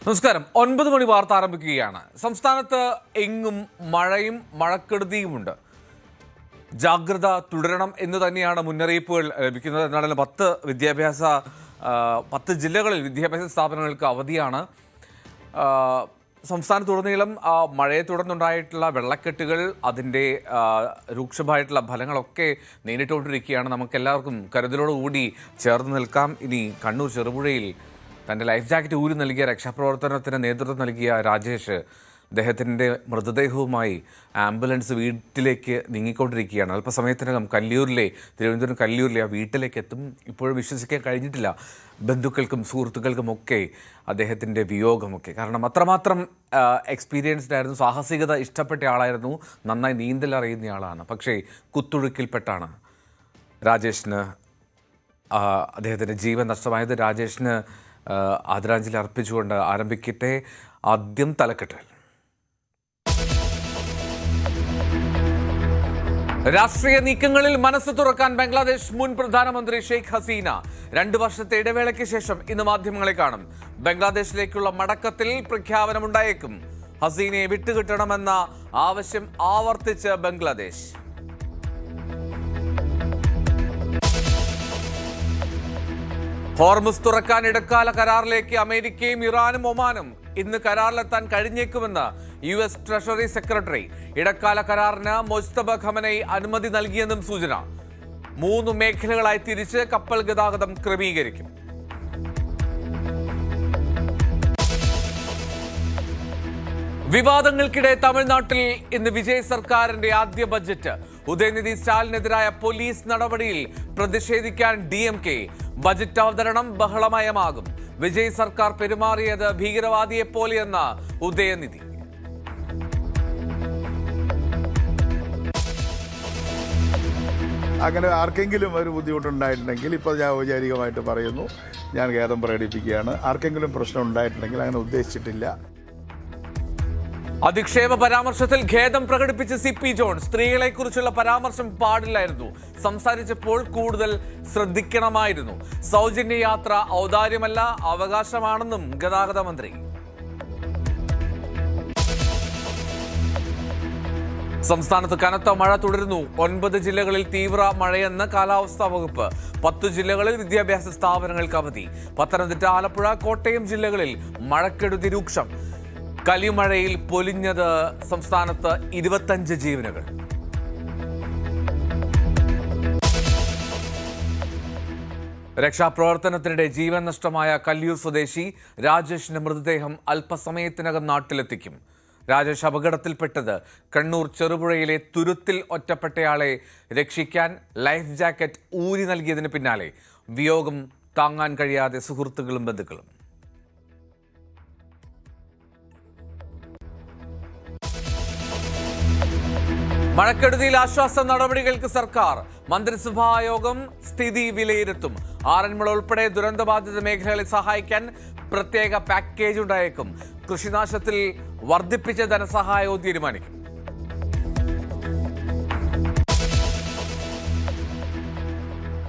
നമസ്കാരം. 9 മണി വാർത്ത ആരംഭിക്കുകയാണ്. സംസ്ഥാനത്ത് എങ്ങും മഴയും മഴക്കെടുതിയുമുണ്ട്. ജാഗ്രത തുടരണം എന്ന് തന്നെയാണ് മുന്നറിയിപ്പുകൾ ലഭിക്കുന്നത്. എന്നാലും 10 ജില്ലകളിൽ വിദ്യാഭ്യാസ സ്ഥാപനങ്ങൾക്ക് അവധിയാണ്. സംസ്ഥാനത്തുടനീളം മഴയെ തുടർന്നുണ്ടായിട്ടുള്ള വെള്ളക്കെട്ടുകൾ, അതിൻ്റെ രൂക്ഷമായിട്ടുള്ള ഫലങ്ങളൊക്കെ നേരിട്ടുകൊണ്ടിരിക്കുകയാണ്. നമുക്കെല്ലാവർക്കും കരുതലോടുകൂടി ചേർന്ന് നിൽക്കാം. ഇനി കണ്ണൂർ ചെറുപുഴയിൽ തൻ്റെ ലൈഫ് ജാക്കറ്റ് ഊരി നൽകിയ രക്ഷാപ്രവർത്തനത്തിന് നേതൃത്വം നൽകിയ രാജേഷ്, അദ്ദേഹത്തിൻ്റെ മൃതദേഹവുമായി ആംബുലൻസ് വീട്ടിലേക്ക് നീങ്ങിക്കൊണ്ടിരിക്കുകയാണ്. അല്പസമയത്തിനകം തിരുവനന്തപുരം കല്ലിയൂരിലെ ആ വീട്ടിലേക്ക് എത്തും. ഇപ്പോഴും വിശ്വസിക്കാൻ കഴിഞ്ഞിട്ടില്ല ബന്ധുക്കൾക്കും സുഹൃത്തുക്കൾക്കുമൊക്കെ അദ്ദേഹത്തിൻ്റെ വിയോഗമൊക്കെ. കാരണം അത്രമാത്രം എക്സ്പീരിയൻസ്ഡ് ആയിരുന്നു, സാഹസികത ഇഷ്ടപ്പെട്ട ആളായിരുന്നു, നന്നായി നീന്തൽ അറിയുന്ന ആളാണ്. പക്ഷേ കുത്തൊഴുക്കിൽപ്പെട്ടാണ് രാജേഷിന് അദ്ദേഹത്തിൻ്റെ ജീവൻ നഷ്ടമായത്. രാജേഷിന് ആദരാഞ്ജലി അർപ്പിച്ചുകൊണ്ട് ആരംഭിക്കട്ടെ ആദ്യം തലക്കെട്ട്. രാഷ്ട്രീയ നീക്കങ്ങളിൽ മനസ്സ് തുറക്കാൻ ബംഗ്ലാദേശ് മുൻ പ്രധാനമന്ത്രി ഷെയ്ഖ് ഹസീന 2 വർഷത്തെ ഇടവേളയ്ക്ക് ശേഷം ഇന്ന് മാധ്യമങ്ങളെ കാണും. ബംഗ്ലാദേശിലേക്കുള്ള മടക്കത്തിൽ പ്രഖ്യാപനമുണ്ടായേക്കും. ഹസീനയെ വിട്ടുകിട്ടണമെന്ന ആവശ്യം ആവർത്തിച്ച് ബംഗ്ലാദേശ്. ഹോർമുസ് തുറക്കാൻ ഇടക്കാല കരാറിലേക്ക് അമേരിക്കയും ഇറാനും ഒമാനും ഇന്ന് കരാറിലെത്താൻ കഴിഞ്ഞേക്കുമെന്ന് US ട്രഷറി സെക്രട്ടറി. ഇടക്കാല കരാറിന് മുജ്തബ ഖമനൈ അനുമതി നൽകിയെന്നും സൂചന. 3 മേഖലകളായി തിരിച്ച് കപ്പൽ ഗതാഗതം ക്രമീകരിക്കും. വിവാദങ്ങൾക്കിടെ തമിഴ്നാട്ടിൽ ഇന്ന് വിജയ് സർക്കാരിന്റെ ആദ്യ ബജറ്റ്. ഉദയനിധി സ്റ്റാലിനെതിരായ പോലീസ് നടപടിയിൽ പ്രതിഷേധിക്കാൻ DMK. ബജറ്റ് അവതരണം ബഹളമയമാകും. വിജയ് സർക്കാർ പെരുമാറിയത് ഭീകരവാദിയെപ്പോലെയെന്ന ഉദയനിധി. അങ്ങനെ ആർക്കെങ്കിലും ഒരു ബുദ്ധിമുട്ടുണ്ടായിട്ടുണ്ടെങ്കിൽ ഇപ്പോൾ ഞാൻ ഔപചാരികമായിട്ട് പറയുന്നു, ഞാൻ ഖേദം പ്രകടിപ്പിക്കുകയാണ്. ആർക്കെങ്കിലും പ്രശ്നം ഉണ്ടായിട്ടുണ്ടെങ്കിൽ അങ്ങനെ ഉദ്ദേശിച്ചിട്ടില്ല. അധിക്ഷേപ പരാമർശത്തിൽ ഖേദം പ്രകടിപ്പിച്ച CP ജോൺ. സ്ത്രീകളെ കുറിച്ചുള്ള പരാമർശം പാടില്ലായിരുന്നു, സംസാരിച്ചപ്പോൾ കൂടുതൽ ശ്രദ്ധിക്കണമായിരുന്നു. സൗജന്യ യാത്ര ഔദാര്യമല്ല, അവകാശമാണെന്നും ഗതാഗത മന്ത്രി. സംസ്ഥാനത്ത് കനത്ത മഴ തുടരുന്നു. 9 ജില്ലകളിൽ തീവ്ര മഴയെന്ന് കാലാവസ്ഥാ വകുപ്പ്. 10 ജില്ലകളിൽ വിദ്യാഭ്യാസ സ്ഥാപനങ്ങൾക്ക് അവധി. പത്തനംതിട്ട, ആലപ്പുഴ, കോട്ടയം ജില്ലകളിൽ മഴക്കെടുതി രൂക്ഷം. കലിമഴയിൽ പൊലിഞ്ഞത് സംസ്ഥാനത്ത് 25 ജീവനുകൾ. രക്ഷാപ്രവർത്തനത്തിനിടെ ജീവൻ നഷ്ടമായ കല്ലിയൂർ സ്വദേശി രാജേഷിന്റെ മൃതദേഹം അല്പസമയത്തിനകം നാട്ടിലെത്തിക്കും. രാജേഷ് അപകടത്തിൽപ്പെട്ടത് കണ്ണൂർ ചെറുപുഴയിലെ തുരുത്തിൽ ഒറ്റപ്പെട്ടയാളെ രക്ഷിക്കാൻ ലൈഫ് ജാക്കറ്റ് ഊരി നൽകിയതിന് പിന്നാലെ വിയോഗം താങ്ങാൻ കഴിയാതെ സുഹൃത്തുക്കളും ബന്ധുക്കളും. മഴക്കെടുതിയിൽ ആശ്വാസ നടപടികൾക്ക് സർക്കാർ. മന്ത്രിസഭാ യോഗം സ്ഥിതി വിലയിരുത്തും. ആറന്മുള ഉൾപ്പെടെ ദുരന്തബാധിത മേഖലകളെ സഹായിക്കാൻ പ്രത്യേക പാക്കേജ് ഉണ്ടായേക്കും. കൃഷിനാശത്തിൽ വർദ്ധിപ്പിച്ച ധനസഹായവും തീരുമാനിക്കും.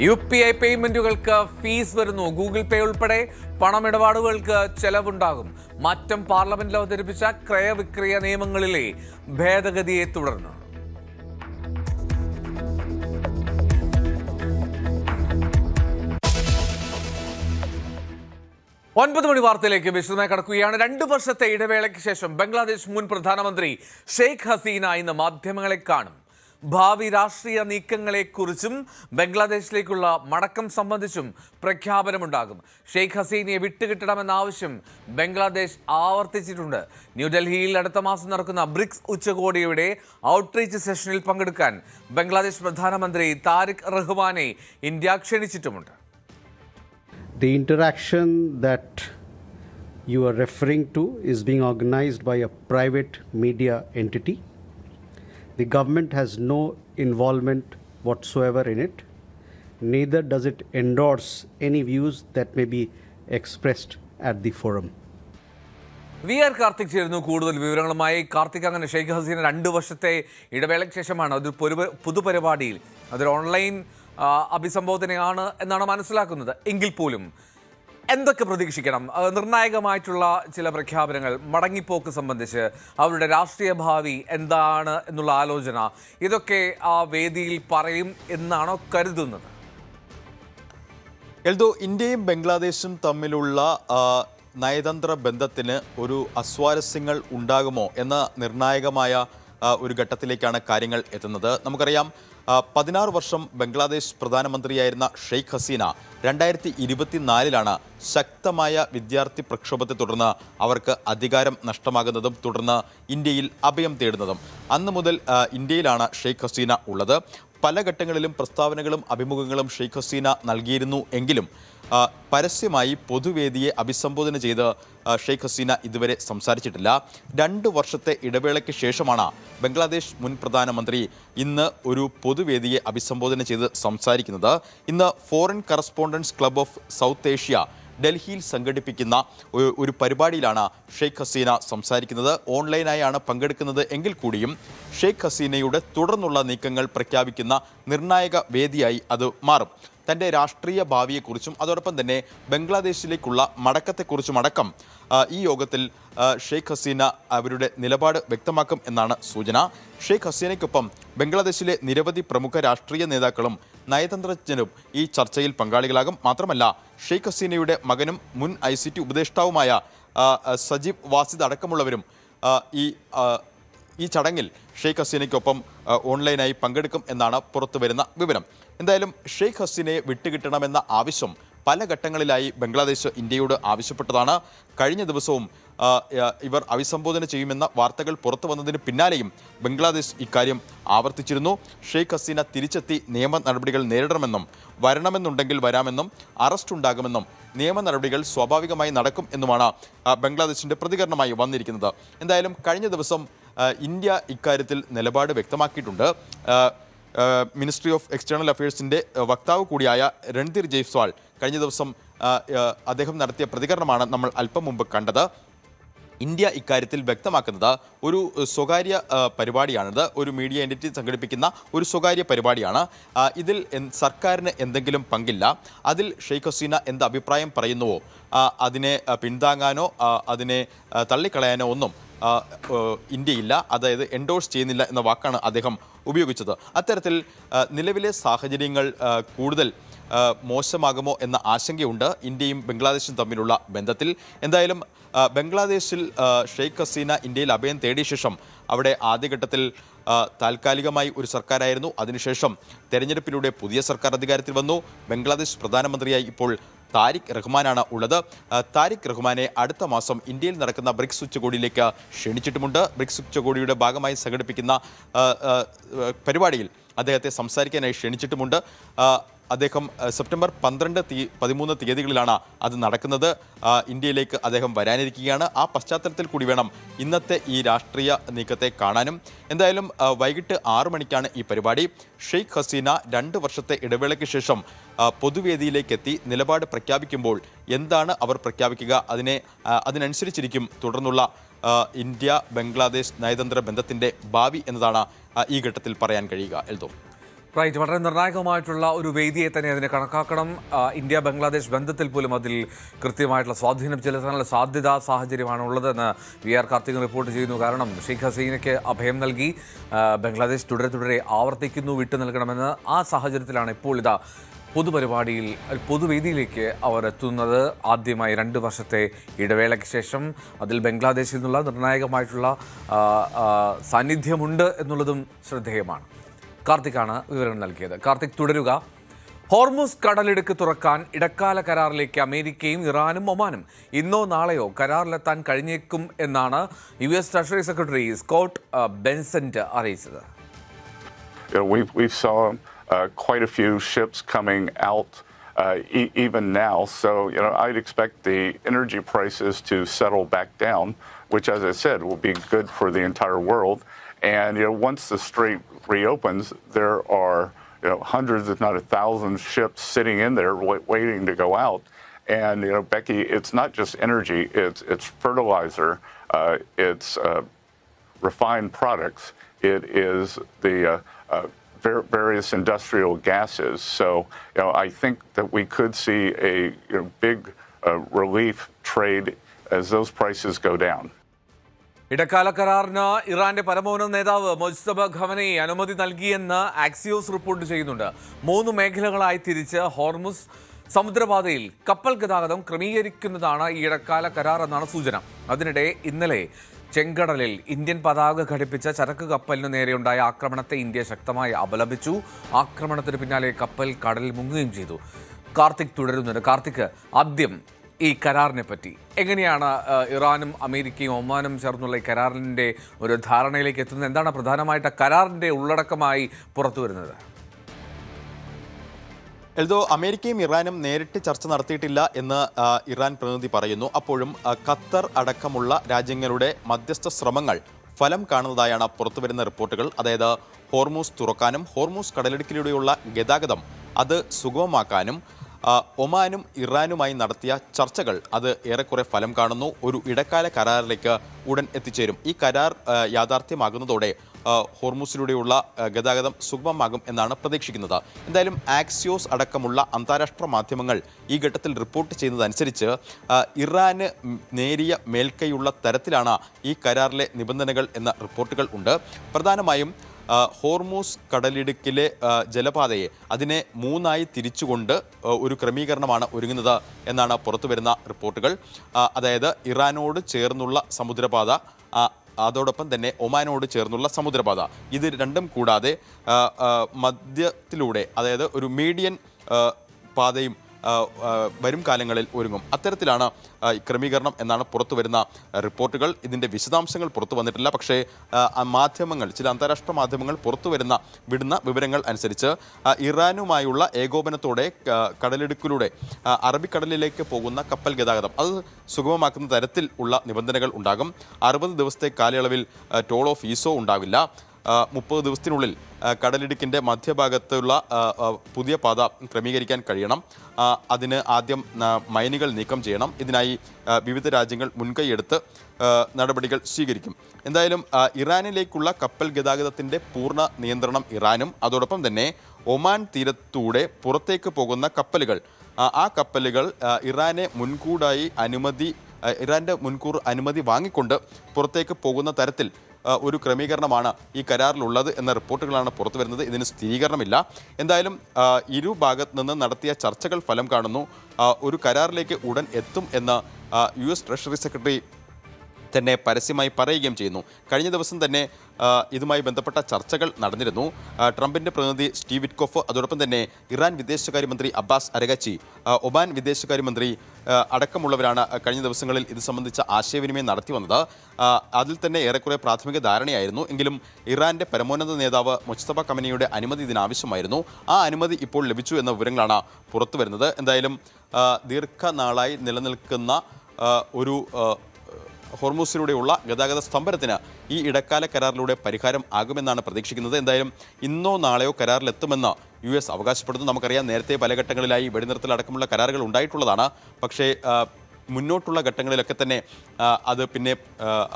UPI പേയ്മെന്റുകൾക്ക് ഫീസ് വരുന്നു. ഗൂഗിൾ പേ ഉൾപ്പെടെ പണമിടപാടുകൾക്ക് ചെലവുണ്ടാകും. മാറ്റം പാർലമെന്റിൽ അവതരിപ്പിച്ച ക്രയവിക്രയ നിയമങ്ങളിലെ ഭേദഗതിയെ തുടർന്ന്. 9 മണി വാർത്തയിലേക്ക് വിശദമായി കടക്കുകയാണ്. 2 വർഷത്തെ ഇടവേളയ്ക്ക് ശേഷം ബംഗ്ലാദേശ് മുൻ പ്രധാനമന്ത്രി ഷെയ്ഖ് ഹസീന ഇന്ന് മാധ്യമങ്ങളെ കാണും. ഭാവി രാഷ്ട്രീയ നീക്കങ്ങളെക്കുറിച്ചും ബംഗ്ലാദേശിലേക്കുള്ള മടക്കം സംബന്ധിച്ചും പ്രഖ്യാപനമുണ്ടാകും. ഷെയ്ഖ് ഹസീനയെ വിട്ടുകിട്ടണമെന്ന ആവശ്യം ബംഗ്ലാദേശ് ആവർത്തിച്ചിട്ടുണ്ട്. ന്യൂഡൽഹിയിൽ അടുത്ത മാസം നടക്കുന്ന ബ്രിക്സ് ഉച്ചകോടിയുടെ ഔട്ട്റീച്ച് സെഷനിൽ പങ്കെടുക്കാൻ ബംഗ്ലാദേശ് പ്രധാനമന്ത്രി താരിഖ് റഹ്മാനെ India ക്ഷണിച്ചിട്ടുമുണ്ട്. The interaction that you are referring to is being organized by a private media entity. The government has no involvement whatsoever in it. Neither does it endorse any views that may be expressed at the forum. VR Karthik ചേരുന്നു കൂടുതൽ വിവരങ്ങളുമായി. കാർത്തിക്, അങ്ങനെ ഷെയ്ഖ് ഹസീന 2 വർഷത്തെ ഇടവേളയ്ക്ക് ശേഷമാണ് അതൊരു പൊതുപരിപാടിയിൽ, അതൊരു ഓൺലൈൻ അഭിസംബോധനയാണ് എന്നാണ് മനസ്സിലാക്കുന്നത്. എങ്കിൽ പോലും എന്തൊക്കെ പ്രതീക്ഷിക്കണം? നിർണായകമായിട്ടുള്ള ചില പ്രഖ്യാപനങ്ങൾ, മടങ്ങിപ്പോക്ക് സംബന്ധിച്ച് അവരുടെ രാഷ്ട്രീയ ഭാവി എന്താണ് എന്നുള്ള ആലോചന, ഇതൊക്കെ ആ വേദിയിൽ പറയും എന്നാണോ കരുതുന്നത്? എൽദോ, ഇന്ത്യയും ബംഗ്ലാദേശും തമ്മിലുള്ള നയതന്ത്ര ബന്ധത്തിന് ഒരു അസ്വാരസ്യങ്ങൾ ഉണ്ടാകുമോ എന്ന നിർണായകമായ ഒരു ഘട്ടത്തിലേക്കാണ് കാര്യങ്ങൾ എത്തുന്നത്. നമുക്കറിയാം, 16 വർഷം ബംഗ്ലാദേശ് പ്രധാനമന്ത്രിയായിരുന്ന ഷെയ്ഖ് ഹസീന 2024 ശക്തമായ വിദ്യാർത്ഥി പ്രക്ഷോഭത്തെ തുടർന്ന് അവർക്ക് അധികാരം നഷ്ടമാകുന്നതും തുടർന്ന് ഇന്ത്യയിൽ അഭയം തേടുന്നതും. അന്ന് മുതൽ ഇന്ത്യയിലാണ് ഷെയ്ഖ് ഹസീന ഉള്ളത്. പല ഘട്ടങ്ങളിലും പ്രസ്താവനകളും അഭിമുഖങ്ങളും ഷെയ്ഖ് ഹസീന നൽകിയിരുന്നു എങ്കിലും പരസ്യമായി പൊതുവേദിയെ അഭിസംബോധന ചെയ്ത് ഷെയ്ഖ് ഹസീന ഇതുവരെ സംസാരിച്ചിട്ടില്ല. 2 വർഷത്തെ ഇടവേളയ്ക്ക് ശേഷമാണ് ബംഗ്ലാദേശ് മുൻ പ്രധാനമന്ത്രി ഇന്ന് ഒരു പൊതുവേദിയെ അഭിസംബോധന ചെയ്ത് സംസാരിക്കുന്നത്. ഇന്ന് foreign correspondence club of south Asia ഡൽഹിയിൽ സംഘടിപ്പിക്കുന്ന ഒരു പരിപാടിയിലാണ് ഷെയ്ഖ് ഹസീന സംസാരിക്കുന്നത്. ഓൺലൈനായാണ് പങ്കെടുക്കുന്നത് എങ്കിൽ കൂടിയും ഷെയ്ഖ് ഹസീനയുടെ തുടർന്നുള്ള നീക്കങ്ങൾ പ്രഖ്യാപിക്കുന്ന നിർണായക വേദിയായി അത് മാറും. തൻ്റെ രാഷ്ട്രീയ ഭാവിയെക്കുറിച്ചും അതോടൊപ്പം തന്നെ ബംഗ്ലാദേശിലേക്കുള്ള മടക്കത്തെക്കുറിച്ചും അടക്കം ഈ യോഗത്തിൽ ഷെയ്ഖ് ഹസീന അവരുടെ നിലപാട് വ്യക്തമാക്കും എന്നാണ് സൂചന. ഷെയ്ഖ് ഹസീനയ്ക്കൊപ്പം ബംഗ്ലാദേശിലെ നിരവധി പ്രമുഖ രാഷ്ട്രീയ നേതാക്കളും നയതന്ത്രജ്ഞരും ഈ ചർച്ചയിൽ പങ്കാളികളാകും. മാത്രമല്ല, ഷെയ്ഖ് ഹസീനയുടെ മകനും മുൻ ICT ഉപദേഷ്ടാവുമായ സജീവ് വാസിദ് അടക്കമുള്ളവരും ഈ ചടങ്ങിൽ ഷെയ്ഖ് ഹസീനയ്ക്കൊപ്പം ഓൺലൈനായി പങ്കെടുക്കും എന്നാണ് പുറത്തുവരുന്ന വിവരം. എന്തായാലും ഷെയ്ഖ് ഹസീനയെ വിട്ടുകിട്ടണമെന്ന ആവശ്യം പല ഘട്ടങ്ങളിലായി ബംഗ്ലാദേശ് ഇന്ത്യയോട് ആവശ്യപ്പെട്ടതാണ്. കഴിഞ്ഞ ദിവസവും ഇവർ അഭിസംബോധന ചെയ്യുമെന്ന വാർത്തകൾ പുറത്തു വന്നതിന് പിന്നാലെയും ബംഗ്ലാദേശ് ഇക്കാര്യം ആവർത്തിച്ചിരുന്നു. ഷെയ്ഖ് ഹസീന തിരിച്ചെത്തി നിയമ നടപടികൾ നേരിടണമെന്നും വരണമെന്നുണ്ടെങ്കിൽ വരാമെന്നും അറസ്റ്റ് ഉണ്ടാകുമെന്നും നിയമ നടപടികൾ സ്വാഭാവികമായി നടക്കും എന്നുമാണ് ബംഗ്ലാദേശിൻ്റെ പ്രതികരണമായി വന്നിരിക്കുന്നത്. എന്തായാലും കഴിഞ്ഞ ദിവസം ഇന്ത്യ ഇക്കാര്യത്തിൽ നിലപാട് വ്യക്തമാക്കിയിട്ടുണ്ട്. മിനിസ്ട്രി ഓഫ് എക്സ്റ്റേണൽ അഫയേഴ്സിൻ്റെ വക്താവ് കൂടിയായ രൺധീർ ജയ്സ്വാൾ കഴിഞ്ഞ ദിവസം അദ്ദേഹം നടത്തിയ പ്രതികരണമാണ് നമ്മൾ അല്പം മുമ്പ് കണ്ടത്. ഇന്ത്യ ഇക്കാര്യത്തിൽ വ്യക്തമാക്കുന്നത് ഒരു സ്വകാര്യ പരിപാടിയാണിത്, ഒരു മീഡിയ എൻറ്റിറ്റി സംഘടിപ്പിക്കുന്ന ഒരു സ്വകാര്യ പരിപാടിയാണ്. ഇതിൽ സർക്കാരിന് എന്തെങ്കിലും പങ്കില്ല. അതിൽ ഷെയ്ഖ് ഹസീന എന്ത് അഭിപ്രായം പറയുന്നുവോ അതിനെ പിന്താങ്ങാനോ അതിനെ തള്ളിക്കളയാനോ ഒന്നും ഇന്ത്യയില്ല, അതായത് എൻഡോഴ്സ് ചെയ്യുന്നില്ല എന്ന വാക്കാണ് അദ്ദേഹം ഉപയോഗിച്ചത്. അത്തരത്തിൽ നിലവിലെ സാഹചര്യങ്ങൾ കൂടുതൽ മോശമാകുമോ എന്ന ആശങ്കയുണ്ട് ഇന്ത്യയും ബംഗ്ലാദേശും തമ്മിലുള്ള ബന്ധത്തിൽ. എന്തായാലും ബംഗ്ലാദേശിൽ ഷെയ്ഖ് ഹസീന ഇന്ത്യയിൽ അഭയം തേടിയ ശേഷം അവിടെ ആദ്യഘട്ടത്തിൽ താൽക്കാലികമായി ഒരു സർക്കാരായിരുന്നു. അതിനുശേഷം തെരഞ്ഞെടുപ്പിലൂടെ പുതിയ സർക്കാർ അധികാരത്തിൽ വന്നു. ബംഗ്ലാദേശ് പ്രധാനമന്ത്രിയായി ഇപ്പോൾ താരിഖ് റഹ്മാനാണ് ഉള്ളത്. താരിഖ് റഹ്മാനെ അടുത്ത മാസം ഇന്ത്യയിൽ നടക്കുന്ന ബ്രിക്സ് ഉച്ചകോടിയിലേക്ക് ക്ഷണിച്ചിട്ടുമുണ്ട്. ബ്രിക്സ് ഉച്ചകോടിയുടെ ഭാഗമായി സംഘടിപ്പിക്കുന്ന പരിപാടിയിൽ അദ്ദേഹത്തെ സംസാരിക്കാനായി ക്ഷണിച്ചിട്ടുമുണ്ട്. അദ്ദേഹം സെപ്റ്റംബർ 12-13 തീയതികളിലാണ് അത് നടക്കുന്നത്. ഇന്ത്യയിലേക്ക് അദ്ദേഹം വരാനിരിക്കുകയാണ്. ആ പശ്ചാത്തലത്തിൽ കൂടി വേണം ഇന്നത്തെ ഈ രാഷ്ട്രീയ നീക്കത്തെ കാണാനും. എന്തായാലും വൈകിട്ട് 6 മണിക്കാണ് ഈ പരിപാടി. ഷെയ്ഖ് ഹസീന 2 വർഷത്തെ ഇടവേളയ്ക്ക് ശേഷം പൊതുവേദിയിലേക്കെത്തി നിലപാട് പ്രഖ്യാപിക്കുമ്പോൾ എന്താണ് അവർ പ്രഖ്യാപിക്കുക, അതിനനുസരിച്ചിരിക്കും തുടർന്നുള്ള ഇന്ത്യ ബംഗ്ലാദേശ് നയതന്ത്ര ബന്ധത്തിൻ്റെ ഭാവി എന്നതാണ് ഈ ഘട്ടത്തിൽ പറയാൻ കഴിയുക. എൽദോ, റൈറ്റ്, വളരെ നിർണായകമായിട്ടുള്ള ഒരു വേദിയെ തന്നെ അതിനെ കണക്കാക്കണം. ഇന്ത്യ ബംഗ്ലാദേശ് ബന്ധത്തിൽ പോലും അതിൽ കൃത്യമായിട്ടുള്ള സ്വാധീനം ചെലുത്താനുള്ള സാഹചര്യമാണ് ഉള്ളതെന്ന് VR കാർത്തിക് റിപ്പോർട്ട് ചെയ്യുന്നു. കാരണം ഷെയ്ഖ് ഹസീനയ്ക്ക് അഭയം നൽകി ബംഗ്ലാദേശ് തുടരെ ആവർത്തിക്കുന്നു വിട്ടു നൽകണമെന്ന്. ആ സാഹചര്യത്തിലാണ് ഇപ്പോൾ ഇതാ പൊതുവേദിയിലേക്ക് അവർ എത്തുന്നത്. ആദ്യമായി 2 വർഷത്തെ ഇടവേളയ്ക്ക് ശേഷം അതിൽ ബംഗ്ലാദേശിൽ നിന്നുള്ള നിർണായകമായിട്ടുള്ള സാന്നിധ്യമുണ്ട് എന്നുള്ളതും ശ്രദ്ധേയമാണ്. കാർത്തിക്കാണ് വിവരം നൽകിയത്. കാർത്തിക്, തുടരുക. ഹോർമുസ് കടലിടുക്ക് തുറക്കാൻ ഇടക്കാല കരാറിലേക്ക് അമേരിക്കയും ഇറാനും ഒമാനും ഇന്നോ നാളെയോ കരാറിലെത്താൻ കഴിഞ്ഞേക്കും എന്നാണ് US ട്രഷറി സെക്രട്ടറി സ്കോട്ട് ബെൻസന്റ് അറിയിച്ചത്. We saw quite a few ships coming out even now. So, I'd expect the energy prices to settle back down, which, as I said, will be good for the entire world. And, once the strait reopens, there are hundreds, if not 1,000 ships sitting in there waiting to go out. And, Becky, it's not just energy, it's fertilizer, it's refined products, it is the various industrial gases. So, I think that we could see a big relief trade as those prices go down. ഇടക്കാല കരാറിന് ഇറാന്റെ പരമോന്നത നേതാവ് Mojtaba Khamenei അനുമതി നൽകിയെന്ന് Axios report ചെയ്യുന്നുണ്ട്. 3 മേഖലകളായി തിരിച്ച് Hormuz സമുദ്രപാതയിൽ കപ്പൽ ഗതാഗതം ക്രമീകരിക്കുന്നതാണ് ഈ ഇടക്കാല കരാർ എന്നാണ് സൂചന. അതിനിടെ ഇന്നലെ ചെങ്കടലിൽ ഇന്ത്യൻ പതാക ഘടിപ്പിച്ച ചരക്ക് കപ്പലിനു നേരെയുണ്ടായ ആക്രമണത്തെ ഇന്ത്യ ശക്തമായി അപലപിച്ചു. ആക്രമണത്തിന് പിന്നാലെ കപ്പൽ കടലിൽ മുങ്ങുകയും ചെയ്തു. കാർത്തിക് തുടരുന്നുണ്ട്. കാർത്തിക്, ആദ്യം ഈ കരാറിനെ പറ്റി എങ്ങനെയാണ് ഇറാനും അമേരിക്കയും ഒമാനും ചേർന്നുള്ള ഈ കരാറിൻ്റെ ഒരു ധാരണയിലേക്ക് എത്തുന്നത്? എന്താണ് പ്രധാനമായിട്ട് കരാറിൻ്റെ ഉള്ളടക്കമായി പുറത്തു വരുന്നത്? എൽദോ, അമേരിക്കയും ഇറാനും നേരിട്ട് ചർച്ച നടത്തിയിട്ടില്ല എന്ന് ഇറാൻ പ്രതിനിധി പറയുന്നു. അപ്പോഴും ഖത്തർ അടക്കമുള്ള രാജ്യങ്ങളുടെ മധ്യസ്ഥ ശ്രമങ്ങൾ ഫലം കാണുന്നതായാണ് പുറത്തുവരുന്ന റിപ്പോർട്ടുകൾ. അതായത് ഹോർമൂസ് തുറക്കാനും ഹോർമൂസ് കടലിടുക്കിലൂടെയുള്ള ഗതാഗതം അത് സുഗമമാക്കാനും ഒമാനും ഇറാനുമായി നടത്തിയ ചർച്ചകൾ അത് ഏറെക്കുറെ ഫലം കാണുന്നു. ഒരു ഇടക്കാല കരാറിലേക്ക് ഉടൻ എത്തിച്ചേരും. ഈ കരാർ യാഥാർത്ഥ്യമാകുന്നതോടെ ഹോർമൂസിലൂടെയുള്ള ഗതാഗതം സുഗമമാകും എന്നാണ് പ്രതീക്ഷിക്കുന്നത്. എന്തായാലും ആക്സിയോസ് അടക്കമുള്ള അന്താരാഷ്ട്ര മാധ്യമങ്ങൾ ഈ ഘട്ടത്തിൽ റിപ്പോർട്ട് ചെയ്യുന്നതനുസരിച്ച് ഇറാന് നേരിയ മേൽക്കൈയുള്ള തരത്തിലാണ് ഈ കരാറിലെ നിബന്ധനകൾ എന്ന റിപ്പോർട്ടുകൾ ഉണ്ട്. പ്രധാനമായും ഹോർമൂസ് കടലിടുക്കിലെ ജലപാതയെ അതിനെ 3ആയി തിരിച്ചുകൊണ്ട് ഒരു ക്രമീകരണമാണ് ഒരുങ്ങുന്നത് എന്നാണ് പുറത്തുവരുന്ന റിപ്പോർട്ടുകൾ. അതായത് ഇറാനോട് ചേർന്നുള്ള സമുദ്രപാത, അതോടൊപ്പം തന്നെ ഒമാനോട് ചേർന്നുള്ള സമുദ്രപാത, ഇത് രണ്ടും കൂടാതെ മധ്യത്തിലൂടെ, അതായത് ഒരു മീഡിയൻ പാതയും വരും കാലങ്ങളിൽ ഒരുങ്ങും. അത്തരത്തിലാണ് ക്രമീകരണം എന്നാണ് പുറത്തു വരുന്ന റിപ്പോർട്ടുകൾ. ഇതിൻ്റെ വിശദാംശങ്ങൾ പുറത്തു വന്നിട്ടില്ല. പക്ഷേ മാധ്യമങ്ങൾ, ചില അന്താരാഷ്ട്ര മാധ്യമങ്ങൾ വിടുന്ന വിവരങ്ങൾ അനുസരിച്ച് ഇറാനുമായുള്ള ഏകോപനത്തോടെ കടലിടുക്കിലൂടെ അറബിക്കടലിലേക്ക് പോകുന്ന കപ്പൽ ഗതാഗതം അത് സുഗമമാക്കുന്ന തരത്തിൽ ഉള്ള നിബന്ധനകൾ ഉണ്ടാകും. 60 ദിവസത്തെ കാലയളവിൽ ടോൾ ഓഫ് ഈസോ ഉണ്ടാവില്ല. 30 ദിവസത്തിനുള്ളിൽ കടലിടുക്കിൻ്റെ മധ്യഭാഗത്തുള്ള പുതിയ പാത ക്രമീകരിക്കാൻ കഴിയണം. അതിന് ആദ്യം മൈനുകൾ നീക്കം ചെയ്യണം. ഇതിനായി വിവിധ രാജ്യങ്ങൾ മുൻകൈയെടുത്ത് നടപടികൾ സ്വീകരിക്കും. എന്തായാലും ഇറാനിലേക്കുള്ള കപ്പൽ ഗതാഗതത്തിൻ്റെ പൂർണ്ണ നിയന്ത്രണം ഇറാനും, അതോടൊപ്പം തന്നെ ഒമാൻ തീരത്തൂടെ പുറത്തേക്ക് പോകുന്ന കപ്പലുകൾ, ആ കപ്പലുകൾ ഇറാന്റെ മുൻകൂർ അനുമതി വാങ്ങിക്കൊണ്ട് പുറത്തേക്ക് പോകുന്ന തരത്തിൽ ഒരു ക്രമീകരണമാണ് ഈ കരാറിലുള്ളത് എന്ന റിപ്പോർട്ടുകളാണ് പുറത്തു വരുന്നത്. ഇതിന് സ്ഥിരീകരണമില്ല. എന്തായാലും ഇരു ഭാഗത്ത് നിന്ന് നടത്തിയ ചർച്ചകൾ ഫലം കാണുന്നു. ഒരു കരാറിലേക്ക് ഉടൻ എത്തും എന്ന് US ട്രഷറി സെക്രട്ടറി തന്നെ പരസ്യമായി പറയുകയും ചെയ്യുന്നു. കഴിഞ്ഞ ദിവസം തന്നെ ഇതുമായി ബന്ധപ്പെട്ട ചർച്ചകൾ നടന്നിരുന്നു. ട്രംപിൻ്റെ പ്രതിനിധി സ്റ്റീവ് വിറ്റ്കോഫ്, അതോടൊപ്പം തന്നെ ഇറാൻ വിദേശകാര്യമന്ത്രി അബ്ബാസ് അരഗച്ചി, ഒമാൻ വിദേശകാര്യമന്ത്രി അടക്കമുള്ളവരാണ് കഴിഞ്ഞ ദിവസങ്ങളിൽ ഇത് സംബന്ധിച്ച ആശയവിനിമയം നടത്തി വന്നത്. അതിൽ തന്നെ ഏറെക്കുറെ പ്രാഥമിക ധാരണയായിരുന്നു. എങ്കിലും ഇറാന്റെ പരമോന്നത നേതാവ് മുജ്തബ ഖമനയുടെ അനുമതി ഇതിനാവശ്യമായിരുന്നു. ആ അനുമതി ഇപ്പോൾ ലഭിച്ചു എന്ന വിവരങ്ങളാണ് പുറത്തു വരുന്നത്. എന്തായാലും ദീർഘനാളായി നിലനിൽക്കുന്ന ഒരു ഹോർമൂസിലൂടെയുള്ള ഗതാഗത സ്തംഭനത്തിന് ഈ ഇടക്കാല കരാറിലൂടെ പരിഹാരം ആകുമെന്നാണ് പ്രതീക്ഷിക്കുന്നത്. എന്തായാലും ഇന്നോ നാളെയോ കരാറിലെത്തുമെന്ന് US അവകാശപ്പെടുന്നു. നമുക്കറിയാം, നേരത്തെ പല ഘട്ടങ്ങളിലായി വെടിനിർത്തലടക്കമുള്ള കരാറുകൾ ഉണ്ടായിട്ടുള്ളതാണ്. പക്ഷേ മുന്നോട്ടുള്ള ഘട്ടങ്ങളിലൊക്കെ തന്നെ അത് പിന്നെ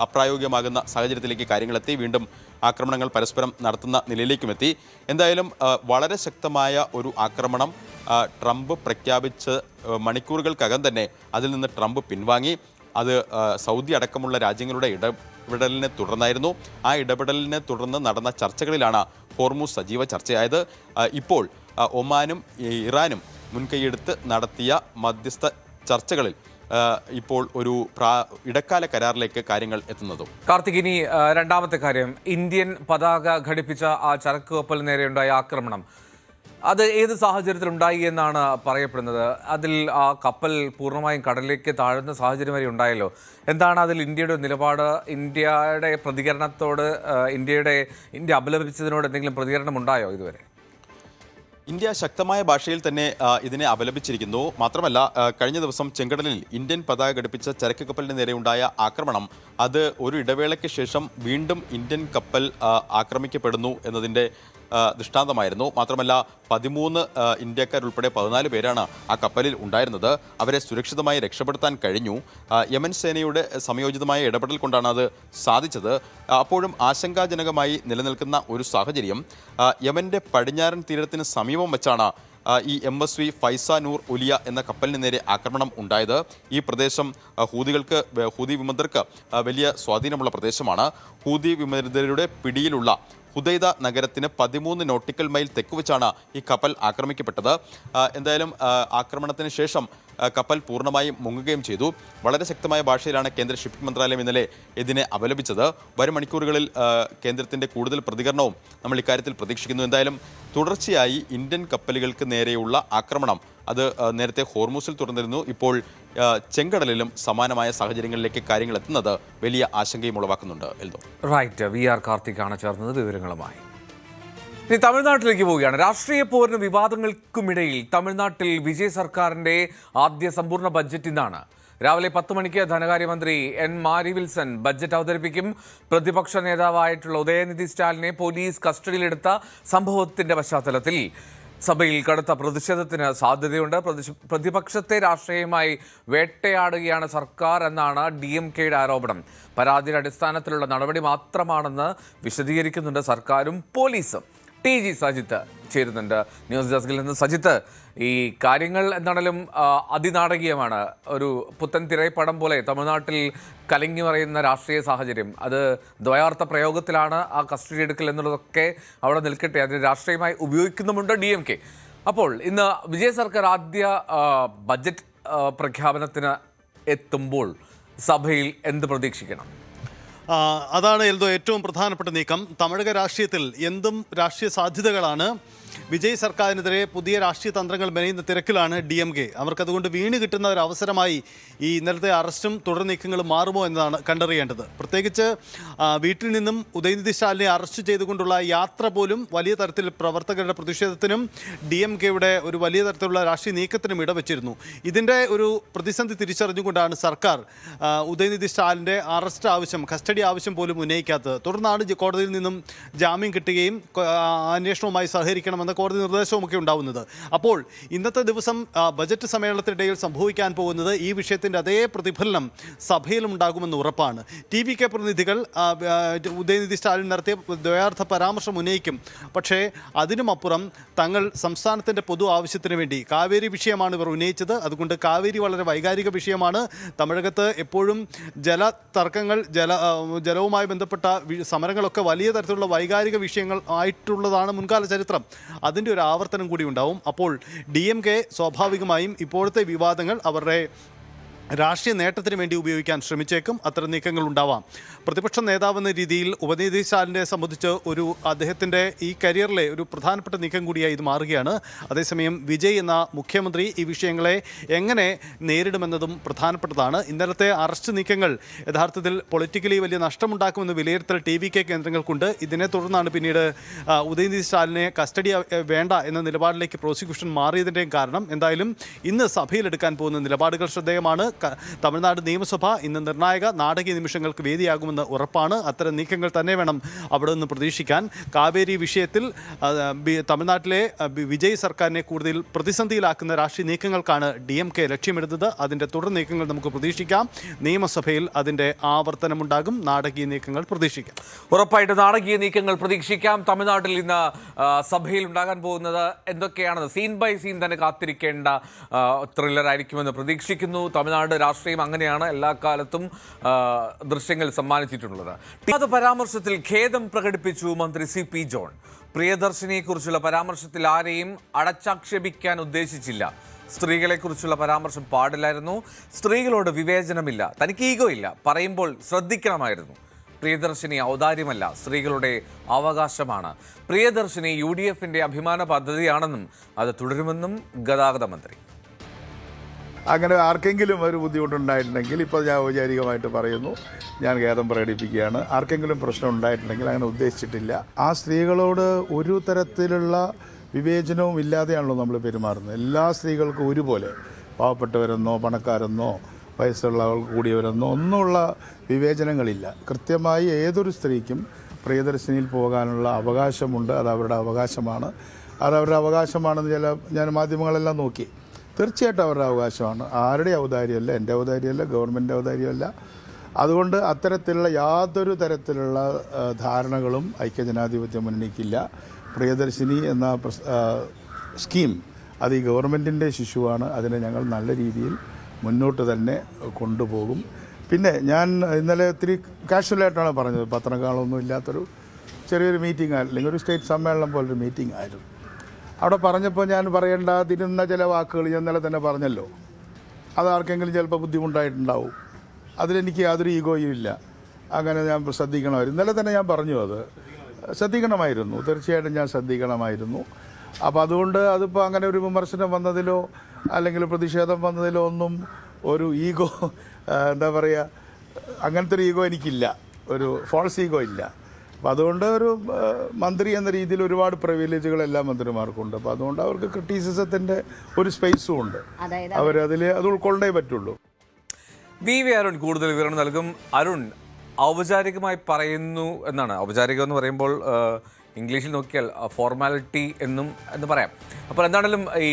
അപ്രായോഗികമാകുന്ന സാഹചര്യത്തിലേക്ക് കാര്യങ്ങളെത്തി. വീണ്ടും ആക്രമണങ്ങൾ പരസ്പരം നടത്തുന്ന നിലയിലേക്കുമെത്തി. എന്തായാലും വളരെ ശക്തമായ ഒരു ആക്രമണം ട്രംപ് പ്രഖ്യാപിച്ച് മണിക്കൂറുകൾക്കകം തന്നെ അതിൽ നിന്ന് ട്രംപ് പിൻവാങ്ങി. അത് സൗദി അടക്കമുള്ള രാജ്യങ്ങളുടെ ഇടപെടലിനെ തുടർന്നായിരുന്നു. ആ ഇടപെടലിനെ തുടർന്ന് നടന്ന ചർച്ചകളിലാണ് ഹോർമൂസ് സജീവ ചർച്ചയായത്. ഇപ്പോൾ ഒമാനും ഇറാനും മുൻകൈയെടുത്ത് നടത്തിയ മധ്യസ്ഥ ചർച്ചകളിൽ ഇപ്പോൾ ഒരു ഇടക്കാല കരാറിലേക്ക് കാര്യങ്ങൾ എത്തുന്നതും. കാർത്തിക്, ഇനി രണ്ടാമത്തെ കാര്യം, ഇന്ത്യൻ പതാക ഘടിപ്പിച്ച ആ ചരക്ക് കപ്പൽ നേരെയുണ്ടായ ആക്രമണം അത് ഏത് സാഹചര്യത്തിൽ ഉണ്ടായി എന്നാണ് പറയപ്പെടുന്നത്? അതിൽ ആ കപ്പൽ പൂർണ്ണമായും കടലിലേക്ക് താഴുന്ന സാഹചര്യം വരെ ഉണ്ടായല്ലോ. എന്താണ് അതിൽ ഇന്ത്യയുടെ നിലപാട്? ഇന്ത്യയുടെ പ്രതികരണത്തോട്, ഇന്ത്യ അപലപിച്ചതിനോട് എന്തെങ്കിലും പ്രതികരണം ഉണ്ടായോ ഇതുവരെ? ഇന്ത്യ ശക്തമായ ഭാഷയിൽ തന്നെ ഇതിനെ അപലപിച്ചിരിക്കുന്നു. മാത്രമല്ല, കഴിഞ്ഞ ദിവസം ചെങ്കടലിൽ ഇന്ത്യൻ പതാക ഘടിപ്പിച്ച ചരക്ക് കപ്പലിന് നേരെയുണ്ടായ ആക്രമണം അത് ഒരു ഇടവേളയ്ക്ക് ശേഷം വീണ്ടും ഇന്ത്യൻ കപ്പൽ ആക്രമിക്കപ്പെടുന്നു എന്നതിൻ്റെ ദൃഷ്ടാന്തമായിരുന്നു. മാത്രമല്ല, 13 ഇന്ത്യക്കാരുൾപ്പെടെ 14 പേരാണ് ആ കപ്പലിൽ ഉണ്ടായിരുന്നത്. അവരെ സുരക്ഷിതമായി രക്ഷപ്പെടുത്താൻ കഴിഞ്ഞു. യമൻ സേനയുടെ സംയോജിതമായ ഇടപെടൽ കൊണ്ടാണ് അത് സാധിച്ചത്. അപ്പോഴും ആശങ്കാജനകമായി നിലനിൽക്കുന്ന ഒരു സാഹചര്യം, യമന്റെ പടിഞ്ഞാറൻ തീരത്തിന് സമീപം വെച്ചാണ് ഈ MSV ഫൈസാനൂർ ഉലിയ എന്ന കപ്പലിന് നേരെ ആക്രമണം ഉണ്ടായത്. ഈ പ്രദേശം ഹൂതി വിമതർക്ക് വലിയ സ്വാധീനമുള്ള പ്രദേശമാണ്. ഹൂതി വിമതരുടെ പിടിയിലുള്ള ഹുദൈദ നഗരത്തിന് 13 നോട്ടിക്കൽ മൈൽ തെക്കുവച്ചാണ് ഈ കപ്പൽ ആക്രമിക്കപ്പെട്ടത്. എന്തായാലും ആക്രമണത്തിന് ശേഷം കപ്പൽ പൂർണ്ണമായും മുങ്ങുകയും ചെയ്തു. വളരെ ശക്തമായ ഭാഷയിലാണ് കേന്ദ്ര ഷിപ്പിംഗ് മന്ത്രാലയം ഇന്നലെ ഇതിനെ അപലപിച്ചത്. വരും മണിക്കൂറുകളിൽ കേന്ദ്രത്തിൻ്റെ കൂടുതൽ പ്രതികരണവും നമ്മൾ ഇക്കാര്യത്തിൽ പ്രതീക്ഷിക്കുന്നു. എന്തായാലും തുടർച്ചയായി ഇന്ത്യൻ കപ്പലുകൾക്ക് നേരെയുള്ള ആക്രമണം അത് നേരത്തെ ഹോർമൂസിൽ തുറന്നിരുന്നു. ഇപ്പോൾ ചെങ്കടലിലും സമാനമായ സാഹചര്യങ്ങളിലേക്ക് കാര്യങ്ങൾ എത്തുന്നത് വലിയ ആശങ്കയും ഉളവാക്കുന്നുണ്ട്. റൈറ്റ്, VR കാർത്തിക്കാണ് ചേർന്നത് വിവരങ്ങളുമായി. ഇനി തമിഴ്നാട്ടിലേക്ക് പോവുകയാണ്. രാഷ്ട്രീയ പോരിനും വിവാദങ്ങൾക്കുമിടയിൽ തമിഴ്നാട്ടിൽ വിജയ് സർക്കാരിന്റെ ആദ്യ സമ്പൂർണ്ണ ബഡ്ജറ്റ് ഇന്നാണ്. രാവിലെ 10 മണിക്ക് ധനകാര്യമന്ത്രി N. മാരി വിൽസൺ ബഡ്ജറ്റ് അവതരിപ്പിക്കും. പ്രതിപക്ഷ നേതാവായിട്ടുള്ള ഉദയനിധി സ്റ്റാലിനെ പോലീസ് കസ്റ്റഡിയിലെടുത്ത സംഭവത്തിന്റെ പശ്ചാത്തലത്തിൽ സഭയിൽ കടുത്ത പ്രതിഷേധത്തിന് സാധ്യതയുണ്ട്. പ്രതിപക്ഷത്തെ രാഷ്ട്രീയമായി വേട്ടയാടുകയാണ് സർക്കാർ എന്നാണ് DMKയുടെ ആരോപണം. പരാതിയുടെ അടിസ്ഥാനത്തിലുള്ള നടപടി മാത്രമാണെന്ന് വിശദീകരിക്കുന്നുണ്ട് സർക്കാരും പോലീസും. TG സജിത്ത് ചേരുന്നുണ്ട് ന്യൂസ് ഡെസ്കിൽ നിന്ന്. സജിത്ത്, ഈ കാര്യങ്ങൾ എന്താണെങ്കിലും അതിനാടകീയമാണ്. ഒരു പുത്തൻ തിരൈപ്പടം പോലെ തമിഴ്നാട്ടിൽ കലങ്ങി മറയുന്ന രാഷ്ട്രീയ സാഹചര്യം, അത് ദ്വയാർത്ഥ പ്രയോഗത്തിലാണ് ആ കസ്റ്റഡി എടുക്കൽ എന്നുള്ളതൊക്കെ അവിടെ നിൽക്കട്ടെ. അതിന് രാഷ്ട്രീയമായി ഉപയോഗിക്കുന്നുമുണ്ട് DMK. അപ്പോൾ ഇന്ന് വിജയ് സർക്കാർ ആദ്യ ബഡ്ജറ്റ് പ്രഖ്യാപനത്തിന് എത്തുമ്പോൾ സഭയിൽ എന്ത് പ്രതീക്ഷിക്കണം? അതാണ് ഏറ്റവും പ്രധാനപ്പെട്ട നീക്കം. തമിഴക രാഷ്ട്രീയത്തിൽ എന്തും രാഷ്ട്രീയ സാധ്യതകളാണ്. വിജയ് സർക്കാരിനെതിരെ പുതിയ രാഷ്ട്രീയ തന്ത്രങ്ങൾ മെനയുന്ന തിരക്കിലാണ് DMK. അവർക്കതുകൊണ്ട് വീണ് കിട്ടുന്ന ഒരു അവസരമായി ഈ ഇന്നലത്തെ അറസ്റ്റും തുടർ നീക്കങ്ങളും മാറുമോ എന്നതാണ് കണ്ടറിയേണ്ടത്. പ്രത്യേകിച്ച് വീട്ടിൽ നിന്നും ഉദയനിധി സ്റ്റാലിനെ അറസ്റ്റ് ചെയ്തുകൊണ്ടുള്ള യാത്ര പോലും വലിയ തരത്തിൽ പ്രവർത്തകരുടെ പ്രതിഷേധത്തിനും DMKയുടെ ഒരു വലിയ തരത്തിലുള്ള രാഷ്ട്രീയ നീക്കത്തിനും ഇടവച്ചിരുന്നു. ഇതിൻ്റെ ഒരു പ്രതിസന്ധി തിരിച്ചറിഞ്ഞുകൊണ്ടാണ് സർക്കാർ ഉദയനിധി സ്റ്റാലിൻ്റെ അറസ്റ്റ് ആവശ്യം, കസ്റ്റഡി ആവശ്യം പോലും ഉന്നയിക്കാത്തത്. തുടർന്നാണ് കോടതിയിൽ നിന്നും ജാമ്യം കിട്ടുകയും അന്വേഷണവുമായി സഹകരിക്കണമെന്ന കോടതി നിർദ്ദേശവുമൊക്കെ ഉണ്ടാവുന്നത്. അപ്പോൾ ഇന്നത്തെ ദിവസം ബജറ്റ് സമ്മേളനത്തിനിടയിൽ സംഭവിക്കാൻ പോകുന്നത് ഈ വിഷയത്തിൻ്റെ അതേ പ്രതിഫലനം സഭയിലും ഉണ്ടാകുമെന്ന് ഉറപ്പാണ്. TVK പ്രതിനിധികൾ ഉദയനിധി സ്റ്റാലിൻ നടത്തിയ ദ്വയാർത്ഥ പരാമർശം ഉന്നയിക്കും. പക്ഷേ അതിനുമപ്പുറം തങ്ങൾ സംസ്ഥാനത്തിൻ്റെ പൊതു ആവശ്യത്തിന് വേണ്ടി കാവേരി വിഷയമാണ് ഇവർ ഉന്നയിച്ചത്. അതുകൊണ്ട് കാവേരി വളരെ വൈകാരിക വിഷയമാണ്. തമിഴകത്ത് എപ്പോഴും ജല തർക്കങ്ങൾ, ജലവുമായി ബന്ധപ്പെട്ട സമരങ്ങളൊക്കെ വലിയ തരത്തിലുള്ള വൈകാരിക വിഷയങ്ങൾ ആയിട്ടുള്ളതാണ് മുൻകാല ചരിത്രം. അതിൻ്റെ ഒരു ആവർത്തനം കൂടി ഉണ്ടാവും. അപ്പോൾ DMK സ്വാഭാവികമായും ഇപ്പോഴത്തെ വിവാദങ്ങൾ അവരുടെ രാഷ്ട്രീയ നേട്ടത്തിന് വേണ്ടി ഉപയോഗിക്കാൻ ശ്രമിച്ചേക്കും. അത്തരം നീക്കങ്ങൾ ഉണ്ടാവാം. പ്രതിപക്ഷ നേതാവെന്ന രീതിയിൽ ഉദയനിധി സ്റ്റാലിനെ സംബന്ധിച്ച് അദ്ദേഹത്തിൻ്റെ ഈ കരിയറിലെ ഒരു പ്രധാനപ്പെട്ട നീക്കം കൂടിയായി ഇത് മാറുകയാണ്. അതേസമയം വിജയ് എന്ന മുഖ്യമന്ത്രി ഈ വിഷയങ്ങളെ എങ്ങനെ നേരിടുമെന്നതും പ്രധാനപ്പെട്ടതാണ്. ഇന്നലത്തെ അറസ്റ്റ് നീക്കങ്ങൾ യഥാർത്ഥത്തിൽ പൊളിറ്റിക്കലി വലിയ നഷ്ടമുണ്ടാക്കുമെന്ന് വിലയിരുത്തൽ TVK കേന്ദ്രങ്ങൾക്കുണ്ട്. ഇതിനെ തുടർന്നാണ് പിന്നീട് ഉദയനിധി സ്റ്റാലിനെ കസ്റ്റഡി വേണ്ട എന്ന നിലപാടിലേക്ക് പ്രോസിക്യൂഷൻ മാറിയതിൻ്റെയും കാരണം. എന്തായാലും ഇന്ന് സഭയിലെടുക്കാൻ പോകുന്ന നിലപാടുകൾ ശ്രദ്ധേയമാണ്. തമിഴ്നാട് നിയമസഭ ഇന്ന് നിർണായക നാടകീയ നിമിഷങ്ങൾക്ക് വേദിയാകുമെന്ന് ഉറപ്പാണ്. അത്തരം നീക്കങ്ങൾ തന്നെ വേണം അവിടെ നിന്ന് പ്രതീക്ഷിക്കാൻ. കാവേരി വിഷയത്തിൽ തമിഴ്നാട്ടിലെ വിജയ് സർക്കാരിനെ കൂടുതൽ പ്രതിസന്ധിയിലാക്കുന്ന രാഷ്ട്രീയ നീക്കങ്ങൾക്കാണ് DMK ലക്ഷ്യമിടുന്നത്. അതിൻ്റെ തുടർ നീക്കങ്ങൾ നമുക്ക് പ്രതീക്ഷിക്കാം. നിയമസഭയിൽ അതിൻ്റെ ആവർത്തനമുണ്ടാകും. നാടകീയ നീക്കങ്ങൾ പ്രതീക്ഷിക്കാം. ഉറപ്പായിട്ട് നാടകീയ നീക്കങ്ങൾ പ്രതീക്ഷിക്കാം. തമിഴ്നാട്ടിൽ ഇന്ന് സഭയിൽ ഉണ്ടാകാൻ പോകുന്നത് എന്തൊക്കെയാണ്? സീൻ ബൈ സീൻ തന്നെ കാത്തിരിക്കേണ്ട ത്രില്ലർ ആയിരിക്കുമെന്ന് പ്രതീക്ഷിക്കുന്നു. തമിഴ്നാട് രാഷ്ട്രീയം അങ്ങനെയാണ് എല്ലാ കാലത്തും ദൃശ്യങ്ങൾ സമ്മാനിച്ചിട്ടുള്ളത്. അത് പരാമർശത്തിൽ ഖേദം പ്രകടിപ്പിച്ചു മന്ത്രി CP ജോൺ. പ്രിയദർശിനിയെക്കുറിച്ചുള്ള പരാമർശത്തിൽ ആരെയും അടച്ചാക്ഷേപിക്കാൻ ഉദ്ദേശിച്ചില്ല. സ്ത്രീകളെക്കുറിച്ചുള്ള പരാമർശം പാടില്ലായിരുന്നു. സ്ത്രീകളോട് വിവേചനമില്ല, തനിക്ക് ഈഗോ ഇല്ല, പറയുമ്പോൾ ശ്രദ്ധിക്കണമായിരുന്നു. പ്രിയദർശിനി ഔദാര്യമല്ല, സ്ത്രീകളുടെ അവകാശമാണ്. പ്രിയദർശിനി UDFന്റെ അഭിമാന പദ്ധതിയാണെന്നും അത് തുടരുമെന്നും ഗതാഗത മന്ത്രി. അങ്ങനെ ആർക്കെങ്കിലും ഒരു ബുദ്ധിമുട്ടുണ്ടായിട്ടുണ്ടെങ്കിൽ ഇപ്പോൾ ഞാൻ ഔപചാരികമായിട്ട് പറയുന്നു, ഞാൻ ഖേദം പ്രകടിപ്പിക്കുകയാണ്. ആർക്കെങ്കിലും പ്രശ്നം ഉണ്ടായിട്ടുണ്ടെങ്കിൽ അങ്ങനെ ഉദ്ദേശിച്ചിട്ടില്ല. ആ സ്ത്രീകളോട് ഒരു തരത്തിലുള്ള വിവേചനവും ഇല്ലാതെയാണല്ലോ നമ്മൾ പെരുമാറുന്നത്. എല്ലാ സ്ത്രീകൾക്കും ഒരുപോലെ, പാവപ്പെട്ടവരെന്നോ പണക്കാരെന്നോ വയസ്സുള്ളവർക്ക് കൂടിയവരെന്നോ ഒന്നുമുള്ള വിവേചനങ്ങളില്ല. കൃത്യമായി ഏതൊരു സ്ത്രീക്കും പ്രിയദർശിനിയിൽ പോകാനുള്ള അവകാശമുണ്ട്. അത് അവരുടെ അവകാശമാണ്. അവകാശമാണെന്ന് ഞാൻ മാധ്യമങ്ങളെല്ലാം നോക്കി. തീർച്ചയായിട്ടും അവരുടെ അവകാശമാണ്. ആരുടെ ഔദാര്യമല്ല, എൻ്റെ ഔദാര്യമല്ല, ഗവൺമെൻറ് ഔദാര്യമല്ല. അതുകൊണ്ട് അത്തരത്തിലുള്ള യാതൊരു തരത്തിലുള്ള ധാരണകളും ഐക്യജനാധിപത്യ മുന്നണിക്കില്ല. പ്രിയദർശിനി എന്ന സ്കീം അത് ഈ ഗവൺമെൻറ്റിൻ്റെ ശിശുവാണ്. അതിനെ ഞങ്ങൾ നല്ല രീതിയിൽ മുന്നോട്ട് തന്നെ കൊണ്ടുപോകും. പിന്നെ ഞാൻ ഇന്നലെ ഒത്തിരി കാഷ്വലായിട്ടാണ് പറഞ്ഞത്, പത്രങ്ങളൊന്നും ഇല്ലാത്തൊരു ചെറിയൊരു മീറ്റിംഗ് അല്ലെങ്കിൽ ഒരു സ്റ്റേറ്റ് സമ്മേളനം പോലൊരു മീറ്റിംഗ് ആയിരുന്നു. അവിടെ പറഞ്ഞപ്പോൾ ഞാൻ പറയേണ്ടാതിരുന്ന ചില വാക്കുകൾ ഞാൻ ഇന്നലെ തന്നെ പറഞ്ഞല്ലോ. അത് ആർക്കെങ്കിലും ചിലപ്പോൾ ബുദ്ധിമുട്ടായിട്ടുണ്ടാവും. അതിലെനിക്ക് യാതൊരു ഈഗോയും ഇല്ല. അങ്ങനെ ഞാൻ ശ്രദ്ധിക്കണമായിരുന്നു. ഇന്നലെ തന്നെ ഞാൻ പറഞ്ഞു, അത് ശ്രദ്ധിക്കണമായിരുന്നു, തീർച്ചയായിട്ടും ഞാൻ ശ്രദ്ധിക്കണമായിരുന്നു. അപ്പോൾ അതുകൊണ്ട് അതിപ്പോൾ അങ്ങനെ ഒരു വിമർശനം വന്നതിലോ അല്ലെങ്കിൽ പ്രതിഷേധം വന്നതിലോ ഒന്നും ഒരു ഈഗോ, എന്താ പറയുക, അങ്ങനത്തെ ഒരു ഈഗോ എനിക്കില്ല, ഒരു ഫോൾസ് ഈഗോ ഇല്ല. അപ്പം അതുകൊണ്ട് ഒരു മന്ത്രി എന്ന രീതിയിൽ ഒരുപാട് പ്രിവിലേജുകൾ എല്ലാ മന്ത്രിമാർക്കുണ്ട്. അപ്പോൾ അതുകൊണ്ട് അവർക്ക് ക്രിറ്റിസിസത്തിൻ്റെ ഒരു സ്പേസും ഉണ്ട്. അവരതിൽ അത് ഉൾക്കൊണ്ടേ പറ്റുള്ളൂ. വി അരുൺ കൂടുതൽ വിവരണം നൽകും. അരുൺ, ഔപചാരികമായി പറയുന്നു എന്നാണ്, ഔപചാരികം എന്ന് പറയുമ്പോൾ ഇംഗ്ലീഷിൽ നോക്കിയാൽ ഫോർമാലിറ്റി എന്ന് പറയാം. അപ്പോൾ എന്താണെങ്കിലും ഈ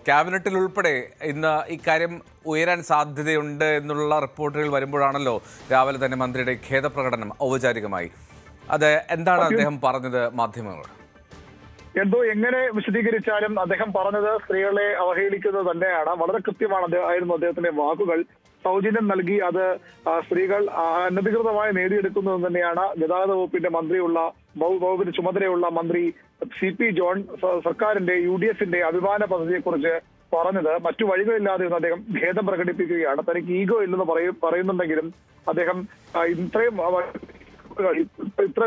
ക്യാബിനറ്റിൽ ഉൾപ്പെടെ ഇന്ന് ഇക്കാര്യം ഉയരാൻ സാധ്യതയുണ്ട് എന്നുള്ള റിപ്പോർട്ടുകൾ വരുമ്പോഴാണല്ലോ രാവിലെ തന്നെ മന്ത്രിയുടെ ഖേദപ്രകടനം ഔപചാരികമായി. അത് എന്താണ് അദ്ദേഹം പറഞ്ഞത് മാധ്യമങ്ങളോട്? എന്തോ എങ്ങനെ വിശദീകരിച്ചാലും അദ്ദേഹം പറഞ്ഞത് സ്ത്രീകളെ അവഹേളിക്കുന്നത് തന്നെയാണ്. വളരെ കൃത്യമാണ് ആയിരുന്നു അദ്ദേഹത്തിന്റെ വാക്കുകൾ. സൗജന്യം നൽകി അത് സ്ത്രീകൾ അനധികൃതമായി നേടിയെടുക്കുന്നു എന്ന് തന്നെയാണ് ഗതാഗത വകുപ്പിന്റെ വകുപ്പിന്റെ ചുമതലയുള്ള മന്ത്രി CP ജോൺ സർക്കാരിന്റെ UDFന്റെ അഭിമാന പദ്ധതിയെക്കുറിച്ച് പറഞ്ഞത്. മറ്റു വഴികളില്ലാതെ എന്ന് അദ്ദേഹം ഖേദം പ്രകടിപ്പിക്കുകയാണ്. തനിക്ക് ഈഗോ ഇല്ലെന്ന് പറയുന്നുണ്ടെങ്കിലും അദ്ദേഹം ഇത്ര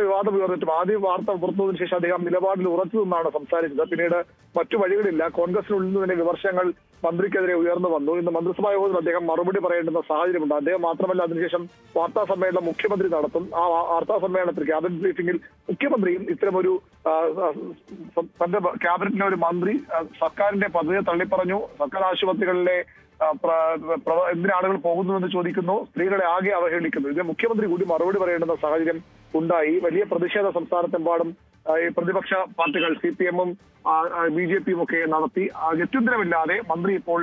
വിവാദം ഉയർന്നിട്ടും ആദ്യ വാർത്ത പുറത്തുവന്നതിന് ശേഷം അദ്ദേഹം നിലപാടിൽ ഉറച്ചു നിന്നാണ് സംസാരിച്ചത്. പിന്നീട് മറ്റു വഴികളില്ല, കോൺഗ്രസിനുള്ളിൽ നിന്ന് തന്നെ വിമർശനങ്ങൾ മന്ത്രിക്കെതിരെ ഉയർന്നു വന്നു. ഇന്ന് മന്ത്രിസഭാ യോഗത്തിൽ അദ്ദേഹം മറുപടി പറയേണ്ടുന്ന സാഹചര്യമുണ്ട്. അദ്ദേഹം മാത്രമല്ല, അതിനുശേഷം വാർത്താ സമ്മേളനം മുഖ്യമന്ത്രി നടത്തും. ആ വാർത്താ സമ്മേളനത്തിൽ ക്യാബിനറ്റ് ബ്രീഫിംഗിൽ മുഖ്യമന്ത്രിയും ഇത്തരമൊരു തന്റെ ക്യാബിനറ്റിലെ ഒരു മന്ത്രി സർക്കാരിന്റെ പദ്ധതിയെ തള്ളിപ്പറഞ്ഞു. സർക്കാർ ആശുപത്രികളിലെ എന്തിന് ആളുകൾ പോകുന്നുവെന്ന് ചോദിക്കുന്നു, സ്ത്രീകളെ ആകെ അവഹേളിക്കുന്നു. ഇതിന് മുഖ്യമന്ത്രി കൂടി മറുപടി പറയേണ്ടുന്ന സാഹചര്യം ഉണ്ടായി. വലിയ പ്രതിഷേധ സംസ്ഥാനത്തെമ്പാടും ഈ പ്രതിപക്ഷ പാർട്ടികൾ CPM-ഉം BJP-യും ഒക്കെ നടത്തി. ഗത്യന്തരമില്ലാതെ മന്ത്രി ഇപ്പോൾ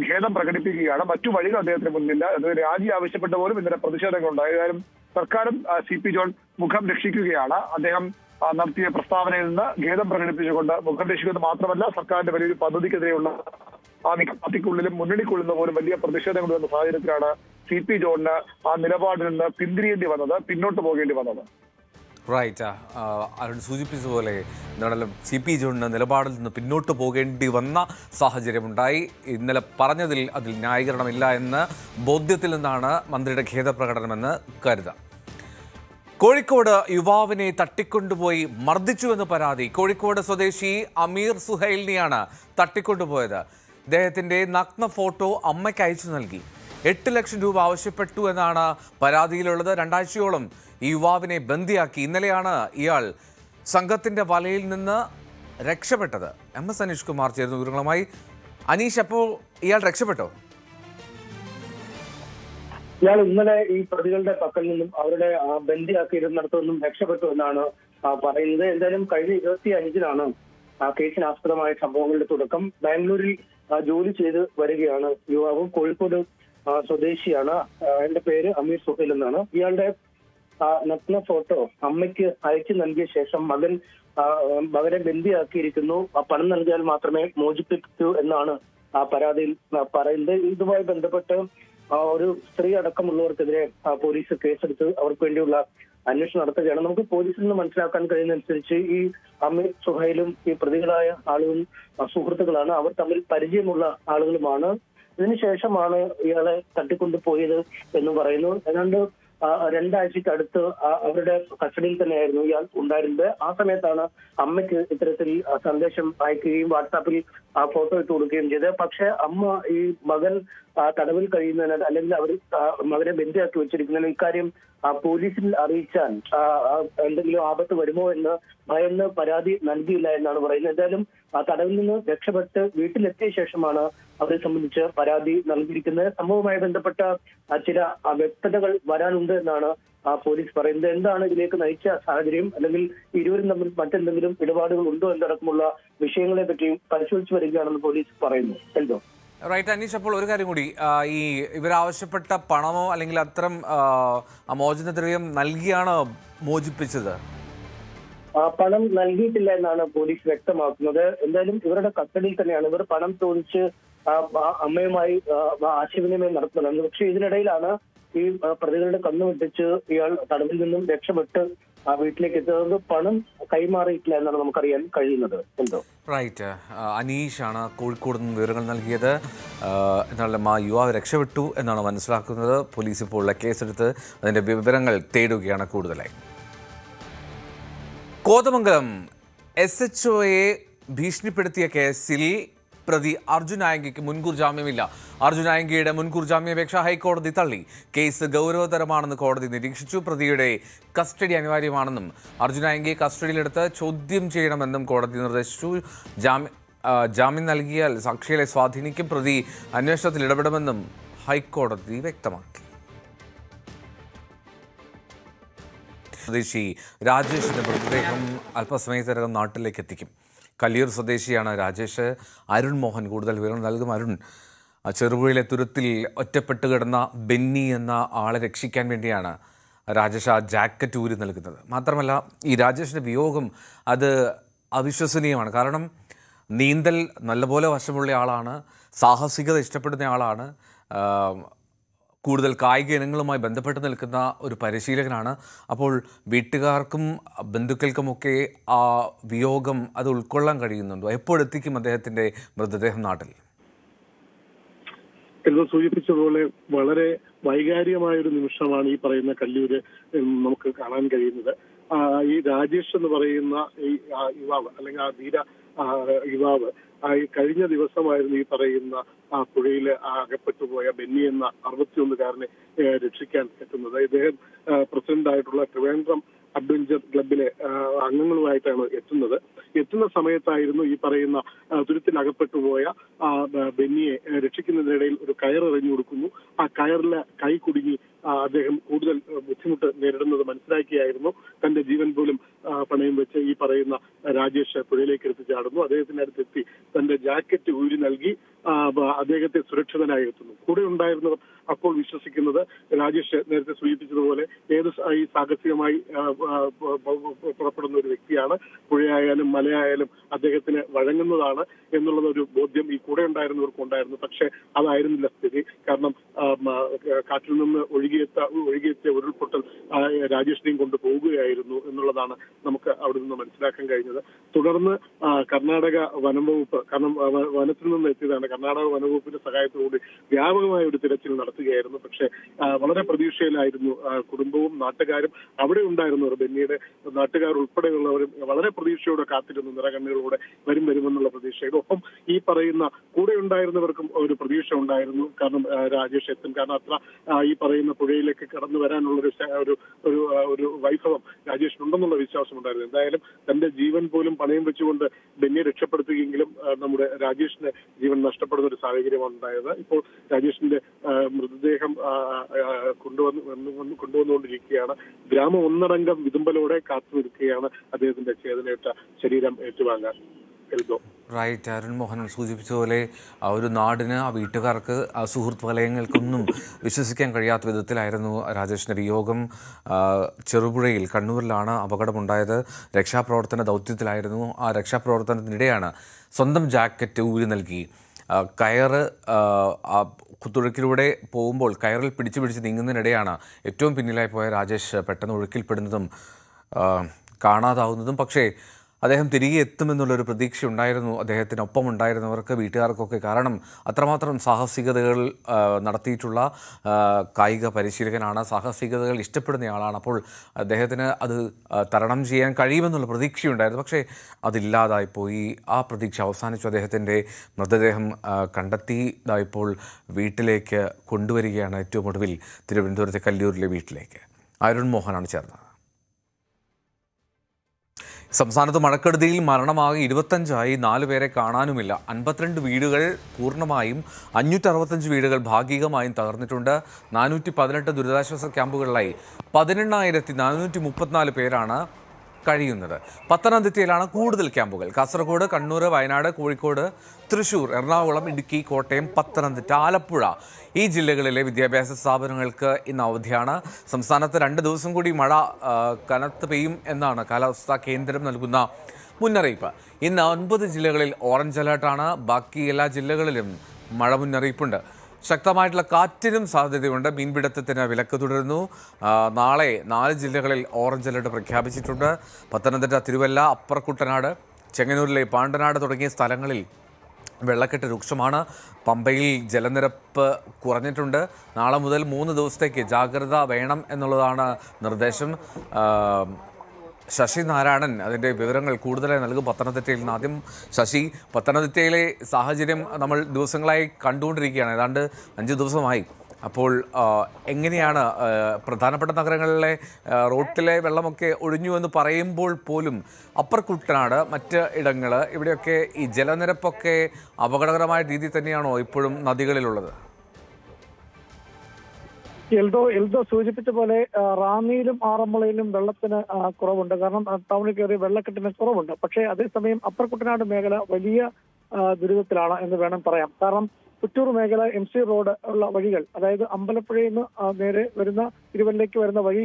ഖേദം പ്രകടിപ്പിക്കുകയാണ്. മറ്റു വഴികൾ അദ്ദേഹത്തിന് മുന്നില്ല. രാജി ആവശ്യപ്പെട്ട പോലും ഇന്നലെ പ്രതിഷേധങ്ങൾ ഉണ്ടായി. ഏതായാലും സർക്കാരും CP ജോൺ മുഖം രക്ഷിക്കുകയാണ്. അദ്ദേഹം നടത്തിയ പ്രസ്താവനയിൽ നിന്ന് ഖേദം പ്രകടിപ്പിച്ചുകൊണ്ട് മുഖം രക്ഷിക്കുന്നത് മാത്രമല്ല, സർക്കാരിന്റെ വലിയൊരു പദ്ധതിക്കെതിരെയുള്ള പാർട്ടിക്കുള്ളിലും മുന്നണിക്കുള്ളിൽ നിന്ന് പോലും വലിയ പ്രതിഷേധങ്ങൾ വന്ന സാഹചര്യത്തിലാണ് CP ജോണിന് ആ നിലപാടിൽ നിന്ന് പിന്തിരിയേണ്ടി വന്നത്, പിന്നോട്ട് പോകേണ്ടി വന്നത്. റൈറ്റ്, അരുൺ സൂചിപ്പിച്ചതുപോലെ എന്താണെങ്കിലും CP ജോണിന് നിലപാടിൽ നിന്ന് പിന്നോട്ട് പോകേണ്ടി വന്ന സാഹചര്യമുണ്ടായി. ഇന്നലെ പറഞ്ഞതിൽ അതിൽ ന്യായീകരണമില്ല എന്ന ബോധ്യത്തിൽ നിന്നാണ് മന്ത്രിയുടെ ഖേദപ്രകടനമെന്ന് കരുതാം. കോഴിക്കോട് യുവാവിനെ തട്ടിക്കൊണ്ടുപോയി മർദ്ദിച്ചുവെന്ന് പരാതി. കോഴിക്കോട് സ്വദേശി അമീർ സുഹൈലിനെയാണ് തട്ടിക്കൊണ്ടുപോയത്. ഇദ്ദേഹത്തിൻ്റെ നഗ്ന ഫോട്ടോ അമ്മയ്ക്ക് അയച്ചു നൽകി. 8 ലക്ഷം രൂപ ആവശ്യപ്പെട്ടു എന്നാണ് പരാതിയിലുള്ളത്. 2 ആഴ്ചയോളം ഈ യുവാവിനെ ബന്ദിയാക്കി. ഇന്നലെയാണ് ഇയാൾ സംഘത്തിൻ്റെ വലയിൽ നിന്ന് രക്ഷപ്പെട്ടത്. MS അനീഷ് കുമാർ ചേർന്ന വിവരങ്ങളുമായി. അനീഷ്, അപ്പോൾ ഇയാൾ രക്ഷപ്പെട്ടോ? ഇയാൾ ഇന്നലെ ഈ പ്രതികളുടെ പക്കൽ നിന്നും അവരുടെ ബന്ദിയാക്കിയിരുന്നിടത്തു നിന്നും രക്ഷപ്പെട്ടു എന്നാണ് പറയുന്നത്. എന്തായാലും കഴിഞ്ഞ 25-നാണ് കേസിന് ആസ്പദമായ സംഭവങ്ങളുടെ തുടക്കം. ബാംഗ്ലൂരിൽ ജോലി ചെയ്ത് വരികയാണ് യുവാവ്. കോഴിക്കോട് സ്വദേശിയാണ്. എന്റെ പേര് അമീർ സുഹൈൽ എന്നാണ്. ഇയാളുടെ നഗ്ന ഫോട്ടോ അമ്മയ്ക്ക് അയച്ചു നൽകിയ ശേഷം മകനെ ബന്ദിയാക്കിയിരിക്കുന്നു. പണം നൽകിയാൽ മാത്രമേ മോചിപ്പിക്കൂ എന്നാണ് പരാതിയിൽ പറയുന്നത്. ഇതുമായി ബന്ധപ്പെട്ട് ഒരു സ്ത്രീ അടക്കമുള്ളവർക്കെതിരെ പോലീസ് കേസെടുത്ത് അവർക്ക് വേണ്ടിയുള്ള അന്വേഷണം നടത്തുകയാണ്. നമുക്ക് പോലീസിൽ നിന്ന് മനസ്സിലാക്കാൻ കഴിയുന്നതനുസരിച്ച് ഈ അമീർ സുഹൈലും ഈ പ്രതികളായ ആളുകളും സുഹൃത്തുക്കളാണ്. അവർ തമ്മിൽ പരിചയമുള്ള ആളുകളുമാണ്. ഇതിനുശേഷമാണ് ഇയാളെ തട്ടിക്കൊണ്ടുപോയത് എന്ന് പറയുന്നു. ഏതാണ്ട് 2 ആഴ്ചയ്ക്ക് അടുത്ത് അവരുടെ കസ്റ്റഡിയിൽ തന്നെയായിരുന്നു ഇയാൾ ഉണ്ടായിരുന്നത്. ആ സമയത്താണ് അമ്മയ്ക്ക് ഇത്തരത്തിൽ സന്ദേശം അയക്കുകയും വാട്സാപ്പിൽ ഫോട്ടോ ഇട്ട് കൊടുക്കുകയും ചെയ്തത്. പക്ഷെ അമ്മ ഈ മകൻ തടവിൽ കഴിയുന്നതിന് അല്ലെങ്കിൽ അവർ മകനെ ബന്ദിയാക്കി വെച്ചിരിക്കുന്നതിന് ഇക്കാര്യം പോലീസിൽ അറിയിച്ചാൽ എന്തെങ്കിലും ആപത്ത് വരുമോ എന്ന് ഭയന്ന് പരാതി നൽകിയില്ല എന്നാണ് പറയുന്നത്. എന്തായാലും തടവിൽ നിന്ന് രക്ഷപ്പെട്ട് വീട്ടിലെത്തിയ ശേഷമാണ് അവരെ സംബന്ധിച്ച് പരാതി നൽകിയിരിക്കുന്നത്. സംഭവവുമായി ബന്ധപ്പെട്ട ചില വ്യക്തതകൾ വരാനുണ്ട് എന്നാണ് പോലീസ് പറയുന്നത്. എന്താണ് ഇതിലേക്ക് നയിച്ച സാഹചര്യം, അല്ലെങ്കിൽ ഇരുവരും തമ്മിൽ മറ്റെന്തെങ്കിലും ഇടപാടുകൾ ഉണ്ടോ എന്നടക്കമുള്ള വിഷയങ്ങളെ പറ്റിയും പരിശോധിച്ചു വരികയാണെന്ന് പോലീസ് പറയുന്നു. എന്തോ റൈറ്റ് അനീഷ്, അപ്പോൾ ഒരു കാര്യം കൂടി, ഈ ഇവരാവശ്യപ്പെട്ട പണമോ അല്ലെങ്കിൽ അത്തരം മോചനദ്രവ്യം നൽകിയാണോ മോചിപ്പിച്ചത്? പണം നൽകിയിട്ടില്ല എന്നാണ് പോലീസ് വ്യക്തമാക്കുന്നത്. എന്തായാലും ഇവരുടെ കസ്റ്റഡിയിൽ തന്നെയാണ്. ഇവർ പണം ചോദിച്ച് അമ്മയുമായി ആശയവിനിമയം നടത്തുന്നത്. പക്ഷേ ഇതിനിടയിലാണ് ഈ പ്രതികളുടെ കണ്ണു വെട്ടിച്ച് ഇയാൾ തടവിൽ നിന്നും രക്ഷപ്പെട്ട് വീട്ടിലേക്ക് എത്തുന്നത്. പണം കൈമാറിയിട്ടില്ല എന്നാണ് നമുക്കറിയാൻ കഴിയുന്നത്. എന്തോ റൈറ്റ്, അനീഷാണ് കോഴിക്കോട് നിന്ന് വിവരങ്ങൾ നൽകിയത്. എന്നാലും ആ യുവാവ് രക്ഷപ്പെട്ടു എന്നാണ് മനസ്സിലാക്കുന്നത്. പോലീസ് ഇപ്പോൾ കേസെടുത്ത് അതിൻ്റെ വിവരങ്ങൾ തേടുകയാണ് കൂടുതലായി. കോതമംഗലം SHOയെ ഭീഷണിപ്പെടുത്തിയ കേസിൽ പ്രതി അർജുൻ ആയങ്കിക്ക് മുൻകൂർ ജാമ്യമില്ല. അർജുൻ ആയങ്കിയുടെ മുൻകൂർ ജാമ്യാപേക്ഷ ഹൈക്കോടതി തള്ളി. കേസ് ഗൗരവതരമാണെന്ന് കോടതി നിരീക്ഷിച്ചു. പ്രതിയുടെ കസ്റ്റഡി അനിവാര്യമാണെന്നും അർജുൻ ആയങ്കിയെ കസ്റ്റഡിയിലെടുത്ത് ചോദ്യം ചെയ്യണമെന്നും കോടതി നിർദ്ദേശിച്ചു. ജാമ്യം നൽകിയാൽ സാക്ഷികളെ സ്വാധീനിക്കും. പ്രതി അന്വേഷണത്തിൽ ഇടപെടുമെന്നും ഹൈക്കോടതി വ്യക്തമാക്കി. സ്വദേശി രാജേഷിന്റെ മൃതദേഹം അല്പസമയത്തിനകം നാട്ടിലേക്ക് എത്തിക്കും. കല്ലിയൂർ സ്വദേശിയാണ് രാജേഷ്. അരുൺ മോഹൻ കൂടുതൽ വിവരം നൽകും. അരുൺ, ചെറുപുഴയിലെ തുരുത്തിൽ ഒറ്റപ്പെട്ട് കിടന്ന ബെന്നി എന്ന ആളെ രക്ഷിക്കാൻ വേണ്ടിയാണ് രാജേഷ് ആ ജാക്കറ്റ് ഊരി നൽകുന്നത്. മാത്രമല്ല ഈ രാജേഷിൻ്റെ വിയോഗം അത് അവിശ്വസനീയമാണ്. കാരണം നീന്തൽ നല്ലപോലെ വശമുള്ള ആളാണ്, സാഹസികത ഇഷ്ടപ്പെടുന്ന ആളാണ്, കൂടുതൽ കായിക ഇനങ്ങളുമായി ബന്ധപ്പെട്ട് നിൽക്കുന്ന ഒരു പരിശീലകനാണ്. അപ്പോൾ വീട്ടുകാർക്കും ബന്ധുക്കൾക്കുമൊക്കെ ആ വിയോഗം അത് ഉൾക്കൊള്ളാൻ കഴിയുന്നുണ്ടോ? എപ്പോഴെത്തിക്കും അദ്ദേഹത്തിൻ്റെ മൃതദേഹം നാട്ടിൽ? എന്ന് സൂചിപ്പിച്ചതുപോലെ വളരെ വൈകാരികമായ ഒരു നിമിഷമാണ് ഈ പറയുന്ന കല്ലൂര് നമുക്ക് കാണാൻ കഴിയുന്നത്. ഈ രാജേഷ് എന്ന് പറയുന്ന ഈ യുവാവ് അല്ലെങ്കിൽ ആ ധീര യുവാവ് കഴിഞ്ഞ ദിവസമായിരുന്നു ഈ പറയുന്ന പുഴയിൽ അകപ്പെട്ടുപോയ ബെന്നി എന്ന 61-കാരനെ രക്ഷിക്കാൻ എത്തുന്നത്. ഇദ്ദേഹം പ്രസിഡന്റായിട്ടുള്ള ട്രിവാൻഡ്രം അഡ്വഞ്ചർ ക്ലബിലെ അംഗങ്ങളുമായിട്ടാണ് എത്തുന്നത്. എത്തുന്ന സമയത്തായിരുന്നു ഈ പറയുന്ന തുരുത്തിലകപ്പെട്ടുപോയ ബെന്നിയെ രക്ഷിക്കുന്നതിനിടയിൽ ഒരു കയർ എറിഞ്ഞു കൊടുക്കുന്നു. ആ കയറിലെ കൈ കുടുങ്ങി അദ്ദേഹം കൂടുതൽ ബുദ്ധിമുട്ട് നേരിടുന്നത് മനസ്സിലാക്കിയായിരുന്നു തന്റെ ജീവൻ പോലും പണയം വെച്ച് ഈ പറയുന്ന രാജേഷ് പുഴയിലേക്ക് എടുത്ത് ചാടുന്നു. അദ്ദേഹത്തിന്റെ അടുത്തെത്തി തന്റെ ജാക്കറ്റ് ഊരി നൽകി അദ്ദേഹത്തെ സുരക്ഷിതനായി എത്തുന്നു. കൂടെ ഉണ്ടായിരുന്നവർ അപ്പോൾ വിശ്വസിക്കുന്നത് രാജേഷ് നേരത്തെ സൂചിപ്പിച്ചതുപോലെ ഏത് ഈ സാഹസികമായി പുറപ്പെടുന്ന ഒരു വ്യക്തിയാണ്, പുഴയായാലും മലയായാലും അദ്ദേഹത്തിന് വഴങ്ങുന്നതാണ് എന്നുള്ളത് ഒരു ബോധ്യം ഈ കൂടെ ഉണ്ടായിരുന്നവർക്ക് ഉണ്ടായിരുന്നു. പക്ഷെ അതായിരുന്നില്ല സ്ഥിതി. കാരണം കാറ്റിൽ നിന്ന് ഒഴുകിയെത്തിയ ഉരുൾപൊട്ടൽ രാജേഷിനെയും കൊണ്ട് പോവുകയായിരുന്നു എന്നുള്ളതാണ് നമുക്ക് അവിടെ നിന്ന് മനസ്സിലാക്കാൻ കഴിഞ്ഞത്. തുടർന്ന് കർണാടക വനം വകുപ്പ്, കാരണം വനത്തിൽ നിന്ന് എത്തിയതാണ്, കർണാടക വനവകുപ്പിന്റെ സഹായത്തോടുകൂടി വ്യാപകമായ ഒരു തിരച്ചിൽ നടത്തുകയായിരുന്നു. പക്ഷെ വളരെ പ്രതീക്ഷയിലായിരുന്നു കുടുംബവും നാട്ടുകാരും അവിടെ ഉണ്ടായിരുന്നവർ. ബെന്നിയുടെ നാട്ടുകാർ ഉൾപ്പെടെയുള്ളവരും വളരെ പ്രതീക്ഷയോടെ കാത്തിരുന്നു, നിറകണ്ണുകളോടെ വരുമെന്നുള്ള പ്രതീക്ഷയുടെ. ഒപ്പം ഈ പറയുന്ന കൂടെ ഉണ്ടായിരുന്നവർക്കും ഒരു പ്രതീക്ഷ ഉണ്ടായിരുന്നു. കാരണം രാജേഷ് എത്തും, കാരണം അത്ര ഈ പറയുന്ന പുഴയിലേക്ക് കടന്നു വരാനുള്ള ഒരു വൈഭവം രാജേഷിനുണ്ടെന്നുള്ള വിശ്വാസം ഉണ്ടായിരുന്നു. എന്തായാലും തന്റെ ജീവൻ പോലും പണയം വെച്ചുകൊണ്ട് ബെന്നിയെ രക്ഷപ്പെടുത്തുകയെങ്കിലും നമ്മുടെ രാജേഷിന് ജീവൻ നഷ്ടപ്പെടുന്ന ഒരു സാഹചര്യമാണ് ഉണ്ടായത്. ഇപ്പോൾ രാജേഷിന്റെ മൃതദേഹം കൊണ്ടുവന്നുകൊണ്ടിരിക്കുകയാണ്. ഗ്രാമം ഒന്നടങ്കം വിതുമ്പലോടെ കാത്തു നിൽക്കുകയാണ് അദ്ദേഹത്തിന്റെ ചേതനയേറ്റ ശരീരം ഏറ്റുവാങ്ങാൻ. റൈറ്റ്, അരുൺ മോഹൻ സൂചിപ്പിച്ചതുപോലെ ആ ഒരു നാടിന്, ആ വീട്ടുകാർക്ക്, ആ സുഹൃത്ത് വലയങ്ങൾക്കൊന്നും വിശ്വസിക്കാൻ കഴിയാത്ത വിധത്തിലായിരുന്നു രാജേഷിൻ്റെ വിയോഗം. ചെറുപുഴയിൽ, കണ്ണൂരിലാണ് അപകടമുണ്ടായത്. രക്ഷാപ്രവർത്തന ദൗത്യത്തിലായിരുന്നു. ആ രക്ഷാപ്രവർത്തനത്തിനിടെയാണ് സ്വന്തം ജാക്കറ്റ് ഊരി നൽകി കയറ് തുഴക്കിലൂടെ പോകുമ്പോൾ കയറിൽ പിടിച്ച് നീങ്ങുന്നതിനിടെയാണ് ഏറ്റവും പിന്നിലായി പോയ രാജേഷ് പെട്ടെന്ന് ഒഴുക്കിൽപ്പെടുന്നതും കാണാതാവുന്നതും. പക്ഷേ അദ്ദേഹം തിരികെ എത്തുമെന്നുള്ളൊരു പ്രതീക്ഷ ഉണ്ടായിരുന്നു അദ്ദേഹത്തിനൊപ്പം ഉണ്ടായിരുന്നവർക്ക്, വീട്ടുകാർക്കൊക്കെ. കാരണം അത്രമാത്രം സാഹസികതകൾ നടത്തിയിട്ടുള്ള കായിക പരിശീലകനാണ്, സാഹസികതകൾ ഇഷ്ടപ്പെടുന്നയാളാണ്. അപ്പോൾ അദ്ദേഹത്തിന് അത് തരണം ചെയ്യാൻ കഴിയുമെന്നുള്ള പ്രതീക്ഷയുണ്ടായിരുന്നു. പക്ഷേ അതില്ലാതായിപ്പോയി. ആ പ്രതീക്ഷ അവസാനിച്ചു. അദ്ദേഹത്തിൻ്റെ മൃതദേഹം കണ്ടെത്തിയതായപ്പോൾ വീട്ടിലേക്ക് കൊണ്ടുവരികയാണ്. ഏറ്റവും ഒടുവിൽ തിരുവനന്തപുരത്തെ കല്ലൂരിലെ വീട്ടിലേക്ക്. അരുൺ മോഹനാണ് ചേർന്നത്. സംസ്ഥാനത്ത് മഴക്കെടുതിയിൽ മരണമാകെ 25ആയി. 4 പേരെ കാണാനുമില്ല. 52 വീടുകൾ പൂർണ്ണമായും, 565 വീടുകൾ ഭാഗികമായും തകർന്നിട്ടുണ്ട്. 418 ദുരിതാശ്വാസ ക്യാമ്പുകളിലായി 18,434 പേരാണ് കഴിയുന്നത്. പത്തനംതിട്ടയിലാണ് കൂടുതൽ ക്യാമ്പുകൾ. കാസർഗോഡ്, കണ്ണൂർ, വയനാട്, കോഴിക്കോട്, തൃശൂർ, എറണാകുളം, ഇടുക്കി, കോട്ടയം, പത്തനംതിട്ട, ആലപ്പുഴ ഈ ജില്ലകളിലെ വിദ്യാഭ്യാസ സ്ഥാപനങ്ങൾക്ക് ഇന്ന് അവധിയാണ്. സംസ്ഥാനത്ത് 2 ദിവസം കൂടി മഴ കനത്ത് പെയ്യും എന്നാണ് കാലാവസ്ഥാ കേന്ദ്രം നൽകുന്ന മുന്നറിയിപ്പ്. ഇന്ന് 9 ജില്ലകളിൽ ഓറഞ്ച് അലേർട്ടാണ്. ബാക്കി എല്ലാ ജില്ലകളിലും മഴ മുന്നറിയിപ്പുണ്ട്. ശക്തമായിട്ടുള്ള കാറ്റിനും സാധ്യതയുണ്ട്. മീൻപിടുത്തത്തിന് വിലക്ക് തുടരുന്നു. നാളെ 4 ജില്ലകളിൽ ഓറഞ്ച് അലർട്ട് പ്രഖ്യാപിച്ചിട്ടുണ്ട്. പത്തനംതിട്ട, തിരുവല്ല, അപ്പർ കുട്ടനാട്, ചെങ്ങന്നൂരിലെ പാണ്ടനാട് തുടങ്ങിയ സ്ഥലങ്ങളിൽ വെള്ളക്കെട്ട് രൂക്ഷമാണ്. പമ്പയിൽ ജലനിരപ്പ് കുറഞ്ഞിട്ടുണ്ട്. നാളെ മുതൽ 3 ദിവസത്തേക്ക് ജാഗ്രത വേണം എന്നുള്ളതാണ് നിർദ്ദേശം. ശശി നാരായണൻ അതിൻ്റെ വിവരങ്ങൾ കൂടുതലായി നൽകും. പത്തനംതിട്ടയിൽ നിന്ന് ആദ്യം ശശി, പത്തനംതിട്ടയിലെ സാഹചര്യം നമ്മൾ ദിവസങ്ങളായി കണ്ടുകൊണ്ടിരിക്കുകയാണ്, ഏതാണ്ട് 5 ദിവസമായി. അപ്പോൾ എങ്ങനെയാണ് പ്രധാനപ്പെട്ട നഗരങ്ങളിലെ റോട്ടിലെ വെള്ളമൊക്കെ ഒഴിഞ്ഞു എന്ന് പറയുമ്പോൾ പോലും അപ്പർ കുട്ടനാട്, മറ്റ് ഇടങ്ങൾ, ഇവിടെയൊക്കെ ഈ ജലനിരപ്പൊക്കെ അപകടകരമായ രീതിയിൽ തന്നെയാണോ ഇപ്പോഴും നദികളിലുള്ളത്? എൽദോ സൂചിപ്പിച്ച പോലെ റാന്നിയിലും ആറന്മുളയിലും വെള്ളത്തിന് കുറവുണ്ട്. കാരണം ടൗണിൽ കയറി വെള്ളക്കെട്ടിന് കുറവുണ്ട്. പക്ഷേ അതേസമയം അപ്പർ കുട്ടനാട് മേഖല വലിയ ദുരിതത്തിലാണ് എന്ന് വേണം പറയാം. കാരണം പുറ്റൂർ മേഖല, MC റോഡ് ഉള്ള വഴികൾ, അതായത് അമ്പലപ്പുഴയിൽ നിന്ന് നേരെ വരുന്ന തിരുവല്ലയ്ക്ക് വരുന്ന വഴി,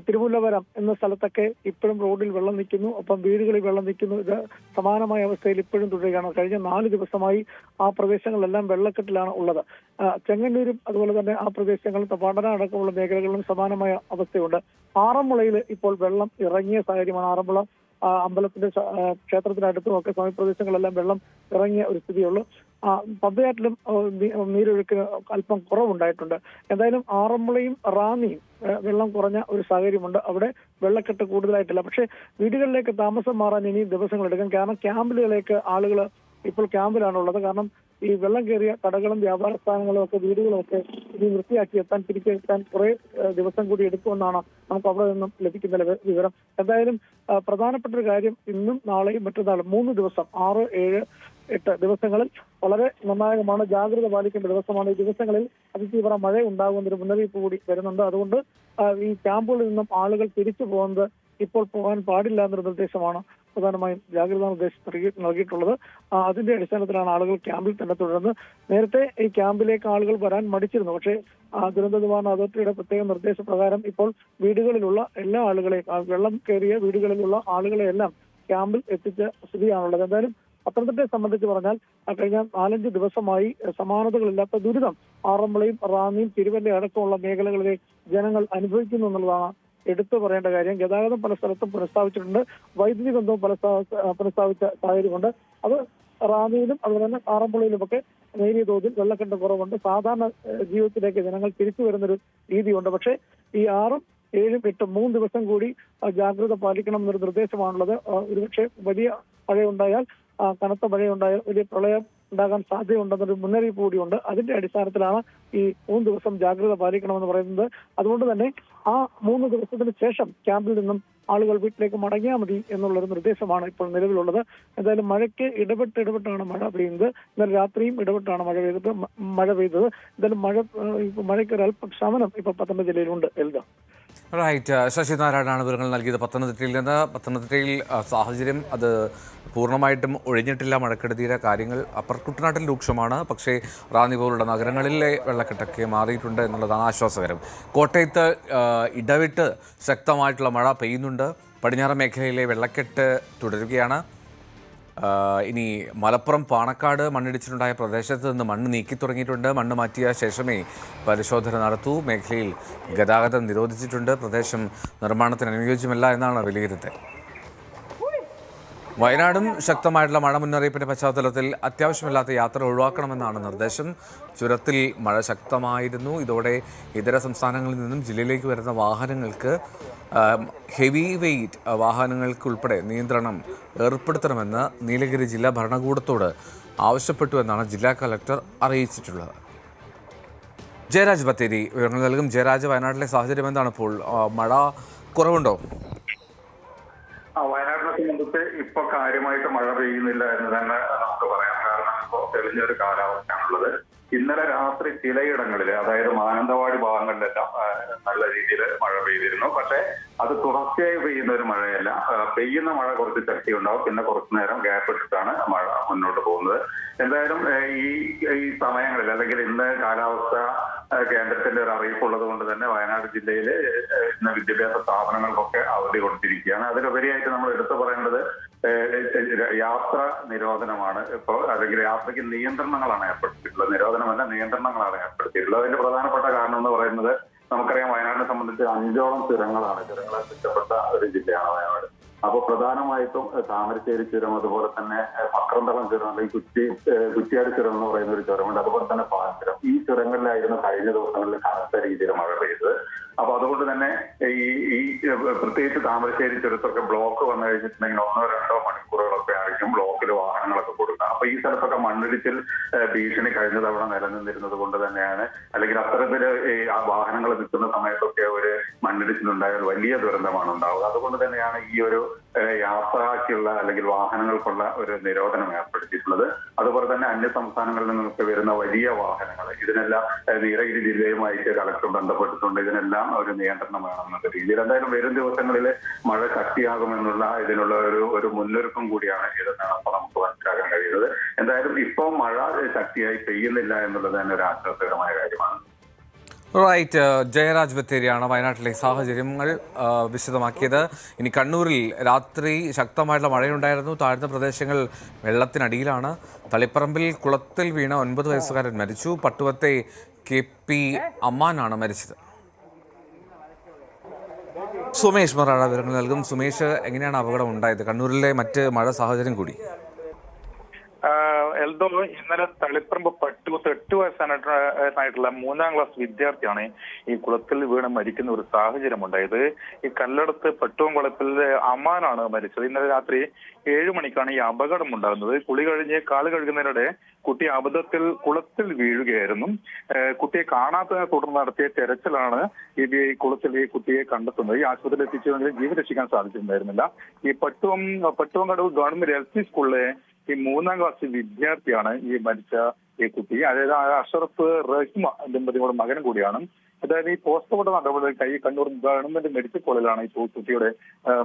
തിരുമുല്ലവരം എന്ന സ്ഥലത്തൊക്കെ ഇപ്പോഴും റോഡിൽ വെള്ളം നിൽക്കുന്നു. ഒപ്പം വീടുകളിൽ വെള്ളം നിൽക്കുന്നു. ഇത് സമാനമായ അവസ്ഥയിൽ ഇപ്പോഴും തുടരുകയാണ്. കഴിഞ്ഞ 4 ദിവസമായി ആ പ്രദേശങ്ങളിലെല്ലാം വെള്ളക്കെട്ടിലാണ് ഉള്ളത്. ചെങ്ങന്നൂരും അതുപോലെ തന്നെ ആ പ്രദേശങ്ങളിൽ പാണ്ടന അടക്കമുള്ള മേഖലകളിലും സമാനമായ അവസ്ഥയുണ്ട്. ആറന്മുളയിൽ ഇപ്പോൾ വെള്ളം ഇറങ്ങിയ സാഹചര്യമാണ്. ആറന്മുള അമ്പലത്തിന്റെ ക്ഷേത്രത്തിനടുത്തും ഒക്കെ സമീപപ്രദേശങ്ങളെല്ലാം വെള്ളം ഇറങ്ങിയ ഒരു സ്ഥിതിയുള്ളൂ. പമ്പയാറ്റിലും നീരൊഴുക്ക് അല്പം കുറവുണ്ടായിട്ടുണ്ട്. എന്തായാലും ആറന്മുളയും റാന്നിയും വെള്ളം കുറഞ്ഞ ഒരു സാഹചര്യമുണ്ട്. അവിടെ വെള്ളക്കെട്ട് കൂടുതലായിട്ടില്ല. പക്ഷേ വീടുകളിലേക്ക് താമസം മാറാൻ ഇനിയും ദിവസങ്ങളെടുക്കും. കാരണം ക്യാമ്പിലേക്ക് ആളുകൾ ഇപ്പോൾ ക്യാമ്പിലാണുള്ളത്. കാരണം ഈ വെള്ളം കയറിയ കടകളും വ്യാപാര സ്ഥാനങ്ങളും ഒക്കെ വീടുകളും ഒക്കെ ഇനി വൃത്തിയാക്കി തിരിച്ചെത്താൻ കുറെ ദിവസം കൂടി എടുക്കുമെന്നാണ് നമുക്ക് അവിടെ നിന്നും ലഭിക്കുന്ന വിവരം. എന്തായാലും പ്രധാനപ്പെട്ട ഒരു കാര്യം, ഇന്നും നാളെയും മറ്റന്നാളും 3 ദിവസം 6, 7, 8 ദിവസങ്ങളിൽ വളരെ നിർണായകമാണ്. ജാഗ്രത പാലിക്കേണ്ട ദിവസമാണ്. ഈ ദിവസങ്ങളിൽ അതിതീവ്ര മഴ ഉണ്ടാകുമെന്നൊരു മുന്നറിയിപ്പ് കൂടി വരുന്നുണ്ട്. അതുകൊണ്ട് ഈ ക്യാമ്പുകളിൽ നിന്നും ആളുകൾ തിരിച്ചു പോകുന്നത് ഇപ്പോൾ പോകാൻ പാടില്ല എന്നൊരു നിർദ്ദേശമാണ് പ്രധാനമായും ജാഗ്രതാ നിർദ്ദേശം നൽകിയിട്ടുള്ളത്. അതിന്റെ അടിസ്ഥാനത്തിലാണ് ആളുകൾ ക്യാമ്പിൽ തന്നെ തുടരുന്നത്. നേരത്തെ ഈ ക്യാമ്പിലേക്ക് ആളുകൾ വരാൻ മടിച്ചിരുന്നു. പക്ഷേ ദുരന്ത നിവാരണ അതോറിറ്റിയുടെ പ്രത്യേക നിർദ്ദേശപ്രകാരം ഇപ്പോൾ വീടുകളിലുള്ള എല്ലാ ആളുകളെയും, വെള്ളം കയറിയ വീടുകളിലുള്ള ആളുകളെയെല്ലാം ക്യാമ്പിൽ എത്തിച്ച സ്ഥിതിയാണുള്ളത്. എന്തായാലും പത്തനംതിട്ടയെ സംബന്ധിച്ച് പറഞ്ഞാൽ കഴിഞ്ഞ 4-5 ദിവസമായി സമാനതകളില്ലാത്ത ദുരിതം ആറന്മുളയും റാന്നിയും തിരുവല്ല അടക്കമുള്ള മേഖലകളിലെ ജനങ്ങൾ അനുഭവിക്കുന്നു എന്നുള്ളതാണ് എടുത്തു പറയേണ്ട കാര്യം. ഗതാഗതം പല സ്ഥലത്തും പുനഃസ്ഥാപിച്ചിട്ടുണ്ട്. വൈദ്യുതി ബന്ധവും പുനഃസ്ഥാപിച്ച സാഹചര്യമുണ്ട്. അത് റാന്നിയിലും അതുപോലെ തന്നെ ആറന്മുളയിലുമൊക്കെ നേരിയ തോതിൽ വെള്ളക്കെട്ട് കുറവുണ്ട്. സാധാരണ ജീവിതത്തിലേക്ക് ജനങ്ങൾ തിരിച്ചു വരുന്നൊരു രീതിയുണ്ട്. പക്ഷേ ഈ 6, 7, 8, 3 ദിവസം കൂടി ജാഗ്രത പാലിക്കണം എന്നൊരു നിർദ്ദേശമാണുള്ളത്. ഒരുപക്ഷെ വലിയ മഴയുണ്ടായാൽ, കനത്ത മഴയുണ്ടായാൽ വലിയ പ്രളയം ഉണ്ടാകാൻ സാധ്യതയുണ്ടെന്നൊരു മുന്നറിയിപ്പ് കൂടിയുണ്ട്. അതിന്റെ അടിസ്ഥാനത്തിലാണ് ഈ 3 ദിവസം ജാഗ്രത പാലിക്കണമെന്ന് പറയുന്നത്. അതുകൊണ്ട് തന്നെ ആ 3 ദിവസത്തിന് ശേഷം ക്യാമ്പിൽ നിന്നും ആളുകൾ വീട്ടിലേക്ക് മടങ്ങിയാൽ മതി എന്നുള്ളൊരു നിർദ്ദേശമാണ് ഇപ്പോൾ നിലവിലുള്ളത്. എന്തായാലും മഴയ്ക്ക് ഇടപെട്ടാണ് മഴ പെയ്യുന്നത്. ഇന്നലെ രാത്രിയും ഇടപെട്ടാണ് മഴ പെയ്തത്. എന്തായാലും മഴയ്ക്ക് ഒരു അല്പം ശമനം ഇപ്പോൾ പത്തനംതിട്ട ജില്ലയിലുണ്ട്. എൽദ റൈറ്റ്, ശശി നാരായണനാണ് വിവരങ്ങൾ നൽകിയത് പത്തനംതിട്ടയിൽ നിന്ന്. പത്തനംതിട്ടയിൽ സാഹചര്യം അത് പൂർണ്ണമായിട്ടും ഒഴിഞ്ഞിട്ടില്ല. മഴക്കെടുതിയുടെ കാര്യങ്ങൾ അപ്പർ കുട്ടനാട്ടിൽ രൂക്ഷമാണ്. പക്ഷേ റാന്നി പോലുള്ള നഗരങ്ങളിലെ വെള്ളക്കെട്ടൊക്കെ മാറിയിട്ടുണ്ട് എന്നുള്ളതാണ് ആശ്വാസകരം. കോട്ടയത്ത് ഇടവിട്ട് ശക്തമായിട്ടുള്ള മഴ പെയ്യുന്നുണ്ട്. പടിഞ്ഞാറൻ മേഖലയിലെ വെള്ളക്കെട്ട് തുടരുകയാണ്. ഇനി മലപ്പുറം പാണക്കാട് മണ്ണിടിച്ചിലുണ്ടായ പ്രദേശത്ത് നിന്ന് മണ്ണ് നീക്കി തുടങ്ങിയിട്ടുണ്ട്. മണ്ണ് മാറ്റിയ ശേഷമേ പരിശോധന നടത്തൂ. മേഖലയിൽ ഗതാഗതം നിരോധിച്ചിട്ടുണ്ട്. പ്രദേശം നിർമ്മാണത്തിന് അനുയോജ്യമല്ല എന്നാണ് വിലയിരുത്തൽ. വയനാടും ശക്തമായിട്ടുള്ള മഴ മുന്നറിയിപ്പിന്റെ പശ്ചാത്തലത്തിൽ അത്യാവശ്യമില്ലാത്ത യാത്ര ഒഴിവാക്കണമെന്നാണ് നിർദ്ദേശം. ചുരത്തിൽ മഴ ശക്തമായിരുന്നു. ഇതോടെ ഇതര സംസ്ഥാനങ്ങളിൽ നിന്നും ജില്ലയിലേക്ക് വരുന്ന വാഹനങ്ങൾക്ക്, ഹെവി വെയ്റ്റ് വാഹനങ്ങൾക്കുൾപ്പെടെ നിയന്ത്രണം ഏർപ്പെടുത്തണമെന്ന് നീലഗിരി ജില്ലാ ഭരണകൂടത്തോട് ആവശ്യപ്പെട്ടു എന്നാണ് ജില്ലാ കളക്ടർ അറിയിച്ചിട്ടുള്ളത്. ജയരാജ് ബത്തേരി വിവരങ്ങൾ നൽകും. ജയരാജ്, വയനാട്ടിലെ സാഹചര്യം എന്താണ് ഇപ്പോൾ? മഴ കുറവുണ്ടോ? വയനാട്ടിനെ സംബന്ധിച്ച് ഇപ്പൊ കാര്യമായിട്ട് മഴ പെയ്യുന്നില്ല എന്ന് തന്നെ നമുക്ക് പറയാം. കാരണം ഇപ്പോൾ തെളിഞ്ഞൊരു കാലാവസ്ഥയാണുള്ളത്. ഇന്നലെ രാത്രി ചിലയിടങ്ങളിൽ, അതായത് മാനന്തവാടി ഭാഗങ്ങളിലെല്ലാം നല്ല രീതിയിൽ മഴ പെയ്തിരുന്നു. പക്ഷേ അത് തുടർച്ചയായി പെയ്യുന്ന ഒരു മഴയല്ല. പെയ്യുന്ന മഴ കുറച്ച് ശക്തിയുണ്ടാവും, പിന്നെ കുറച്ചു നേരം ഗ്യാപ്പ് ഇട്ടിട്ടാണ് മഴ മുന്നോട്ട് പോകുന്നത്. എന്തായാലും ഈ സമയങ്ങളിൽ, അല്ലെങ്കിൽ ഇന്ന് കാലാവസ്ഥ കേന്ദ്രത്തിന്റെ ഒരു അറിയിപ്പുള്ളത് കൊണ്ട് തന്നെ വയനാട് ജില്ലയിൽ ഇന്ന് വിദ്യാഭ്യാസ സ്ഥാപനങ്ങൾക്കൊക്കെ അവധി കൊടുത്തിരിക്കുകയാണ്. അതിലുപരിയായിട്ട് നമ്മൾ എടുത്തു പറയേണ്ടത് യാത്ര നിരോധനമാണ് ഇപ്പോൾ, അല്ലെങ്കിൽ യാത്രയ്ക്ക് നിയന്ത്രണങ്ങളാണ് ഏർപ്പെടുത്തിയിട്ടുള്ളത്. നിരോധനമല്ല, നിയന്ത്രണങ്ങളാണ് ഏർപ്പെടുത്തിയിട്ടുള്ളത്. അതിന്റെ പ്രധാനപ്പെട്ട കാരണം എന്ന് പറയുന്നത്, നമുക്കറിയാം വയനാടിനെ സംബന്ധിച്ച് 5ഓളം ചുരങ്ങളാൽ ചുറ്റപ്പെട്ട ഒരു ജില്ലയാണ് വയനാട്. അപ്പോൾ പ്രധാനമായിട്ടും താമരശ്ശേരി ചുരം, അതുപോലെ തന്നെ പക്രന്തളം ചുരം, അല്ലെങ്കിൽ കുറ്റിയാടി ചുരം എന്ന് പറയുന്ന ഒരു ചുരമുണ്ട്, അതുപോലെ തന്നെ പാൽച്ചുരം. ഈ ചുരങ്ങളിലായിരുന്നു കഴിഞ്ഞ ദിവസങ്ങളിൽ കനത്ത രീതിയിൽ മഴ പെയ്തത്. അപ്പൊ അതുകൊണ്ട് തന്നെ ഈ പ്രത്യേകിച്ച് താമരശ്ശേരി ചുരത്തൊക്കെ ബ്ലോക്ക് വന്നു കഴിഞ്ഞിട്ടുണ്ടെങ്കിൽ 1-2 മണിക്കൂറുകളൊക്കെ ആയിരിക്കും ബ്ലോക്കിൽ വാഹനങ്ങളൊക്കെ കൊടുക്കുക. അപ്പൊ ഈ സ്ഥലത്തൊക്കെ മണ്ണിടിച്ചിൽ ഭീഷണി കഴിഞ്ഞ തവണ നിലനിന്നിരുന്നത് കൊണ്ട് തന്നെയാണ്, അല്ലെങ്കിൽ അത്തരത്തില് ആ വാഹനങ്ങൾ നിൽക്കുന്ന സമയത്തൊക്കെ ഒരു മണ്ണിടിച്ചിലുണ്ടായാൽ വലിയ ദുരന്തമാണ് ഉണ്ടാവുക. അതുകൊണ്ട് തന്നെയാണ് ഈ ഒരു യാത്രയ്ക്കുള്ള അല്ലെങ്കിൽ വാഹനങ്ങൾക്കുള്ള ഒരു നിരോധനം ഏർപ്പെടുത്തിയിട്ടുള്ളത്. അതുപോലെ തന്നെ അന്യ സംസ്ഥാനങ്ങളിൽ നിന്നൊക്കെ വരുന്ന വലിയ വാഹനങ്ങൾ, ഇതിനെല്ലാം നീലഗിരി ജില്ലയുമായിട്ട് കളക്ടർ ബന്ധപ്പെട്ടിട്ടുണ്ട്. ഇതിനെല്ലാം ഒരു നിയന്ത്രണം വേണമെന്നുള്ള രീതിയിൽ എന്തായാലും വരും ദിവസങ്ങളിൽ മഴ ശക്തിയാകുമെന്നുള്ള ഇതിനുള്ള ഒരു മുന്നൊരുക്കം കൂടിയാണ് ഇതെന്നാണ് അപ്പോൾ നമുക്ക് മനസ്സിലാക്കാൻ കഴിയുന്നത്. എന്തായാലും ഇപ്പോൾ മഴ ശക്തിയായി പെയ്യുന്നില്ല എന്നുള്ളത് തന്നെ ഒരു ആശ്വാസകരമായ കാര്യമാണ്. റൈറ്റ്, ജയരാജ് ബത്തേരിയാണ് വയനാട്ടിലെ സാഹചര്യങ്ങൾ വിശദമാക്കിയത്. ഇനി കണ്ണൂരിൽ രാത്രി ശക്തമായിട്ടുള്ള മഴയുണ്ടായിരുന്നു. താഴ്ന്ന പ്രദേശങ്ങൾ വെള്ളത്തിനടിയിലാണ്. തളിപ്പറമ്പിൽ കുളത്തിൽ വീണ 9 വയസ്സുകാരൻ മരിച്ചു. പട്ടുവത്തെ KP അമ്മാനാണ് മരിച്ചത്. സുമേഷ് മറാഴ വിവരങ്ങൾ നൽകും. സുമേഷ്, എങ്ങനെയാണ് അപകടം ഉണ്ടായത്? കണ്ണൂരിലെ മറ്റ് മഴ സാഹചര്യം കൂടി. എൽദോ, ഇന്നലെ തളിപ്പറമ്പ് പട്ടുകുത്ത് 8 വയസ്സായിട്ടുള്ള 3ാം ക്ലാസ് വിദ്യാർത്ഥിയാണ് ഈ കുളത്തിൽ വീണ് മരിക്കുന്ന ഒരു സാഹചര്യം ഉണ്ടായത്. ഈ കല്ലടത്ത് പട്ടുവംകുളത്തിൽ അമ്മാനാണ് മരിച്ചത്. ഇന്നലെ രാത്രി 7 മണിക്കാണ് ഈ അപകടം ഉണ്ടാകുന്നത്. കുളി കഴിഞ്ഞ് കാല് കഴുകുന്നതിനിടെ കുട്ടി അബദ്ധത്തിൽ കുളത്തിൽ വീഴുകയായിരുന്നു. കുട്ടിയെ കാണാത്തതിനെ തുടർന്ന് നടത്തിയ തെരച്ചിലാണ് ഈ കുളത്തിൽ ഈ കുട്ടിയെ കണ്ടെത്തുന്നത്. ഈ ആശുപത്രിയിൽ എത്തിച്ചെങ്കിലും ജീവൻ രക്ഷിക്കാൻ സാധിച്ചിട്ടുണ്ടായിരുന്നില്ല. ഈ പട്ടുവംകടവ് ഗവൺമെന്റ് LP സ്കൂളിലെ ഈ 3ാം ക്ലാസ് വിദ്യാർത്ഥിയാണ് ഈ മരിച്ച ഈ കുട്ടി. അതായത് അഷറഫ് റഹ്മ ദമ്പതികളുടെ മകനും കൂടിയാണ്. അതായത് ഈ പോസ്റ്റ്മോർട്ടം നടപടി കണ്ണൂർ ഗവൺമെന്റ് മെഡിക്കൽ കോളേജിലാണ് ഈ കുട്ടിയുടെ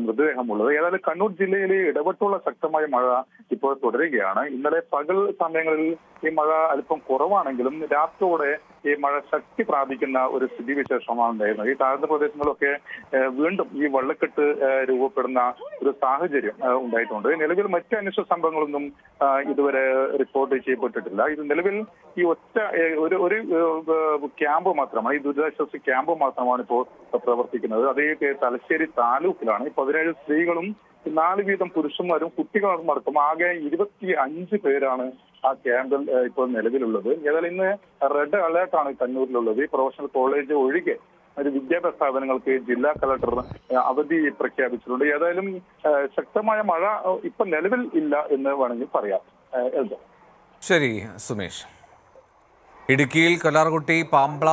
മൃതദേഹമുള്ളത്. ഏതായാലും കണ്ണൂർ ജില്ലയിൽ ഇടപെട്ടുള്ള ശക്തമായ മഴ ഇപ്പോൾ തുടരുകയാണ്. ഇന്നലെ പകൽ സമയങ്ങളിൽ ഈ മഴ അല്പം കുറവാണെങ്കിലും രാത്രിയോടെ ഈ മഴ ശക്തി പ്രാപിക്കുന്ന ഒരു സ്ഥിതിവിശേഷമാണ് ഉണ്ടായിരുന്നത്. ഈ താഴ്ന്ന പ്രദേശങ്ങളിലൊക്കെ വീണ്ടും ഈ വെള്ളക്കെട്ട് രൂപപ്പെടുന്ന ഒരു സാഹചര്യം ഉണ്ടായിട്ടുണ്ട്. നിലവിൽ മറ്റ് അന്വേഷണ സംഭവങ്ങളൊന്നും ഇതുവരെ റിപ്പോർട്ട് ചെയ്യപ്പെട്ടിട്ടില്ല. ഇത് നിലവിൽ ഈ ഒറ്റ ഒരു ക്യാമ്പ് മാത്രമാണ്, ഈ ദുരിതാശ്വാസ ക്യാമ്പ് മാത്രമാണ് ഇപ്പോൾ പ്രവർത്തിക്കുന്നത്. അത് തലശ്ശേരി താലൂക്കിലാണ്. 17 സ്ത്രീകളും 4 വീതം പുരുഷന്മാരും കുട്ടികളും അടക്കം ആകെ 25 പേരാണ് ആ ക്യാമ്പിൽ ഇപ്പോൾ നിലവിലുള്ളത്. ഏതായാലും ഇന്ന് റെഡ് അലേർട്ടാണ് കണ്ണൂരിലുള്ളത്. പ്രൊഫഷണൽ കോളേജ് ഒഴികെ ഒരു വിദ്യാഭ്യാസ സ്ഥാപനങ്ങൾക്ക് ജില്ലാ കളക്ടർ അവധി പ്രഖ്യാപിച്ചിട്ടുണ്ട്. ഏതായാലും ശക്തമായ മഴ ഇപ്പൊ നിലവിൽ ഇല്ല എന്ന് വേണമെങ്കിൽ പറയാം. ശരി സുമേഷ്. ഇടുക്കിയിൽ കല്ലാർകുട്ടി, പാമ്പ്ള,